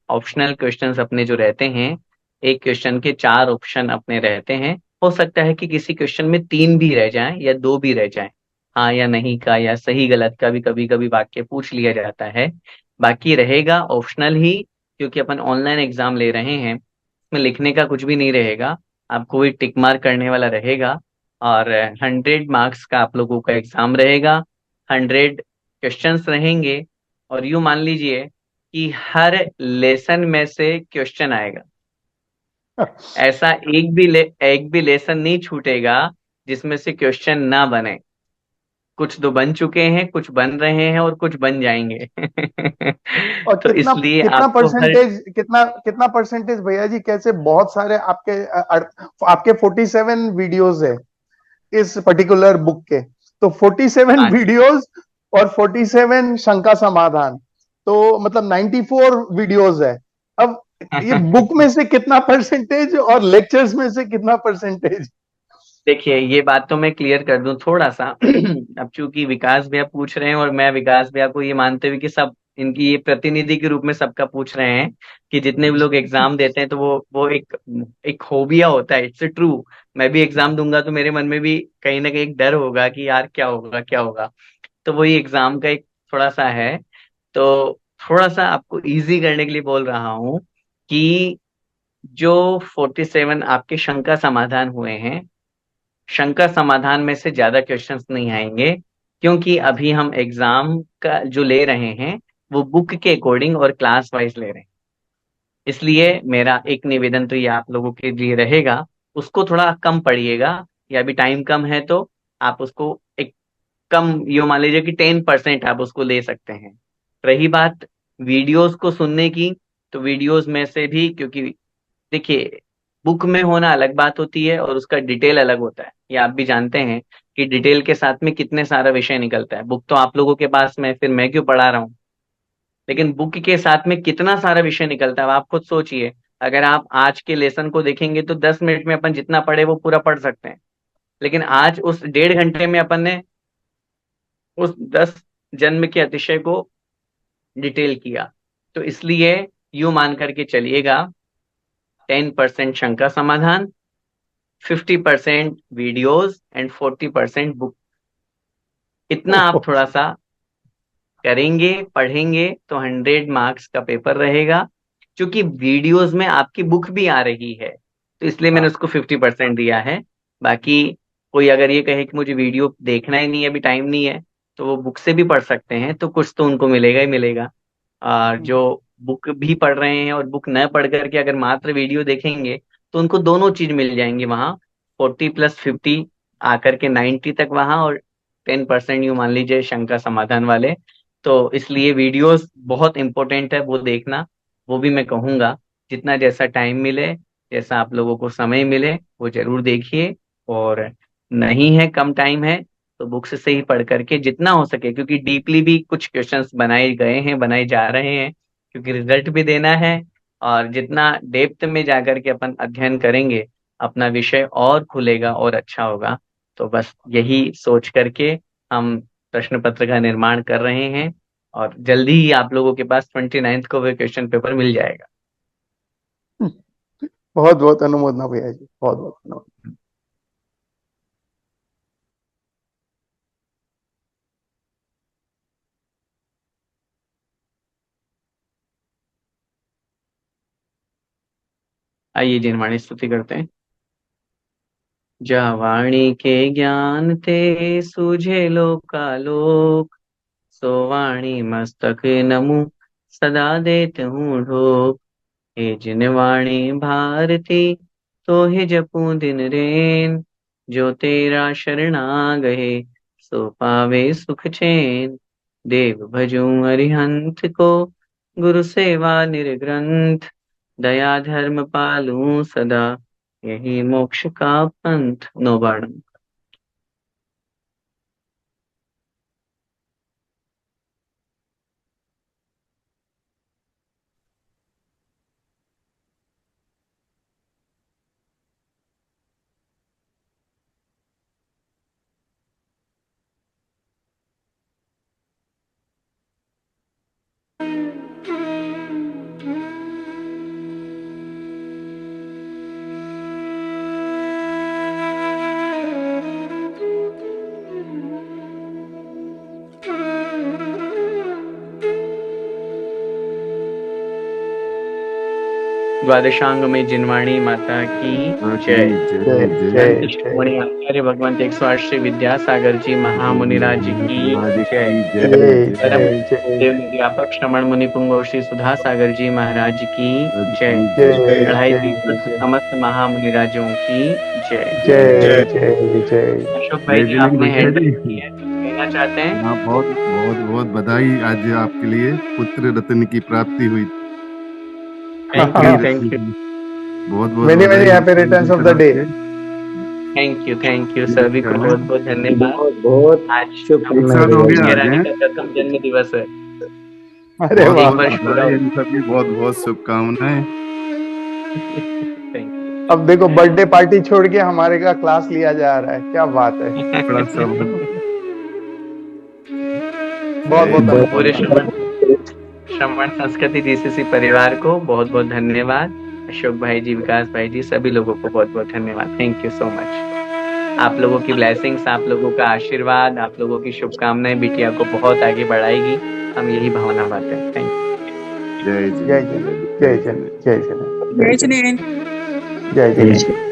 ऑप्शनल क्वेश्चंस अपने जो रहते हैं, एक क्वेश्चन के 4 ऑप्शन अपने रहते हैं। हो सकता है कि किसी क्वेश्चन में 3 भी रह जाएं या 2 भी रह जाएं, हाँ या नहीं का या सही गलत का भी कभी कभी वाक्य पूछ लिया जाता है। बाकी रहेगा ऑप्शनल ही, क्योंकि अपन ऑनलाइन एग्जाम ले रहे हैं, इसमें लिखने का कुछ भी नहीं रहेगा, आपको भी टिक मार्क करने वाला रहेगा। और 100 मार्क्स का आप लोगों का एग्जाम रहेगा, 100 क्वेश्चंस रहेंगे। और यूं मान लीजिए कि हर लेसन में से क्वेश्चन आएगा। ऐसा एक भी लेसन नहीं छूटेगा जिसमें से क्वेश्चन ना बने। कुछ तो बन चुके हैं, कुछ बन रहे हैं, और कुछ बन जाएंगे। और तो कितना इसलिए कितना आपको हर परसेंटेज, कितना कितना परसेंटेज भैया जी, कैसे बहुत सारे आपके 47 वीडियोस है इस पर्टिकुलर बुक के, तो 47 हाँ जी। वीडियोस और 47 शंका समाधान, तो मतलब 94 वीडियोस है। अब ये बुक में से कितना परसेंटेज और लेक्चर्स में से कितना परसेंटेज? देखिए, ये बात तो मैं क्लियर कर दूं थोड़ा सा। अब चूंकि विकास भैया पूछ रहे हैं और मैं विकास भैया को ये मानते हुए कि सब इनकी ये प्रतिनिधि के रूप में सबका पूछ रहे हैं कि जितने भी लोग एग्जाम देते हैं तो वो एक एक होबिया होता है। It's true. मैं भी एग्जाम दूंगा तो मेरे मन में भी कहीं ना कहीं एक डर होगा कि यार क्या होगा क्या होगा। तो वही एग्जाम का एक थोड़ा सा है। तो थोड़ा सा आपको इजी करने के लिए बोल रहा हूँ कि जो 47 आपके शंका समाधान हुए हैं, शंका समाधान में से ज्यादा क्वेश्चंस नहीं आएंगे, क्योंकि अभी हम एग्जाम का जो ले रहे हैं वो बुक के अकॉर्डिंग और क्लास वाइज ले रहे हैं। इसलिए मेरा एक निवेदन तो ये आप लोगों के लिए रहेगा, उसको थोड़ा कम पढ़िएगा, या अभी टाइम कम है तो आप उसको एक कम, यो मान लीजिए कि 10% आप उसको ले सकते हैं। रही बात वीडियोस को सुनने की, तो वीडियोस में से भी, क्योंकि देखिए बुक में होना अलग बात होती है और उसका डिटेल अलग होता है, ये आप भी जानते हैं कि डिटेल के साथ में कितने सारा विषय निकलता है। बुक तो आप लोगों के पास में, फिर मैं क्यों पढ़ा रहा हूँ। लेकिन बुक के साथ में कितना सारा विषय निकलता है, आप खुद सोचिए। अगर आप आज के लेसन को देखेंगे तो 10 मिनट में अपन जितना पढ़े वो पूरा पढ़ सकते हैं, लेकिन आज उस 1.5 घंटे में अपन ने उस 10 जन्म के अतिशय को डिटेल किया। तो इसलिए यू मान करके चलिएगा, 10% शंका समाधान, 50% वीडियोस एंड 40% बुक। इतना आप थोड़ा सा करेंगे, पढ़ेंगे तो 100 मार्क्स का पेपर रहेगा। क्योंकि वीडियोस में आपकी बुक भी आ रही है, तो इसलिए मैंने उसको 50% दिया है। बाकी कोई अगर ये कहे कि मुझे वीडियो देखना ही नहीं है, अभी टाइम नहीं है, तो वो बुक से भी पढ़ सकते हैं, तो कुछ तो उनको मिलेगा ही मिलेगा। और जो बुक भी पढ़ रहे हैं और बुक न पढ़ करके अगर मात्र वीडियो देखेंगे, तो उनको दोनों चीज मिल जाएंगी वहाँ। 40+50 आकर के 90 तक वहाँ, और 10% यूं मान लीजिए शंका समाधान वाले। तो इसलिए वीडियोस बहुत इंपॉर्टेंट है, वो देखना। वो भी मैं कहूँगा जितना जैसा टाइम मिले, जैसा आप लोगों को समय मिले, वो जरूर देखिए। और नहीं है, कम टाइम है, तो बुक्स से ही पढ़ करके जितना हो सके, क्योंकि डीपली भी कुछ क्वेश्चंस बनाए गए हैं, बनाए जा रहे हैं, क्योंकि रिजल्ट भी देना है। और जितना डेप्थ में जाकर के अपन अध्ययन करेंगे, अपना विषय और खुलेगा और अच्छा होगा। तो बस यही सोच करके हम प्रश्न पत्र का निर्माण कर रहे हैं, और जल्दी ही आप लोगों के पास 29th को वो क्वेश्चन पेपर मिल जाएगा। बहुत बहुत अनुमोदना भैया जी, बहुत बहुत अनुमोदना। आइए जिनवाणी स्तुति करते हैं। जा वाणी के ज्ञान ते सूझे लोकालोक, सो वाणी मस्तक नमु सदा देत हूँ ढोक। हे जिन वाणी भारती तो हे जपू दिन रेन, जो तेरा शरणा गए सो पावे सुख चैन। देव भजूं अरिहंत को गुरु सेवा निर्ग्रंथ, दया धर्म पालूं सदा यही मोक्ष का पंथ। नो वर्णन। द्वादशांग में जिनवाणी माता की जय। जय जय शिरोमणि आचार्य भगवंत 108 श्री विद्यासागर जी महामुनिराज की जय। जय परम जय जय देव व्यापक श्रमण मुनि पुंगव श्री सुधा सागर जी महाराज की जय। जय बढ़ाई जय तीर्थ जय समस्त महामुनिराजों की जय। जय जय जय। अशोक भाई जी, जय आपने हैंड भैया राइज जी। किया है, कुछ कहना चाहते हैं? हाँ, बहुत बहुत बहुत बधाई। आज आपके लिए पुत्र रत्न की प्राप्ति हुई। थैंक पुत्री यू, रत्न थैंक यू, की बहुत बहुत मेनी बधाई मेनी हो हैप्पी रिटर्न्स ऑफ द तरफ डे। से। थैंक यू सभी को बहुत बहुत धन्यवाद। बहुत बहुत आज एक साल हो गया मुझे आज रानी है। का प्रथम जन्म दिवस है। अरे बहुत वाह। एक बहुत वर्ष पूरा बधाई हो। इन सभी, बहुत बहुत शुभकामनाएं। Thank you. अब देखो बर्थडे पार्टी छोड़ के हमारे का क्लास लिया जा रहा है, क्या बात है। बड़ा सब बहुत बहुत धन्यवाद। पूरे श्रवण संस्कृति DCC परिवार को बहुत बहुत धन्यवाद। अशोक भाई जी, विकास भाई जी, सभी लोगों को बहुत बहुत धन्यवाद। Thank you so much. आप लोगों की ब्लेसिंग्स, आप लोगों का आशीर्वाद, आप लोगों की शुभकामनाएं बिटिया को बहुत आगे बढ़ाएगी। हम यही भावना बातें हैं। Thank you. जय जय जय जय जय जय जय जय जिनेंद्र। जय जय।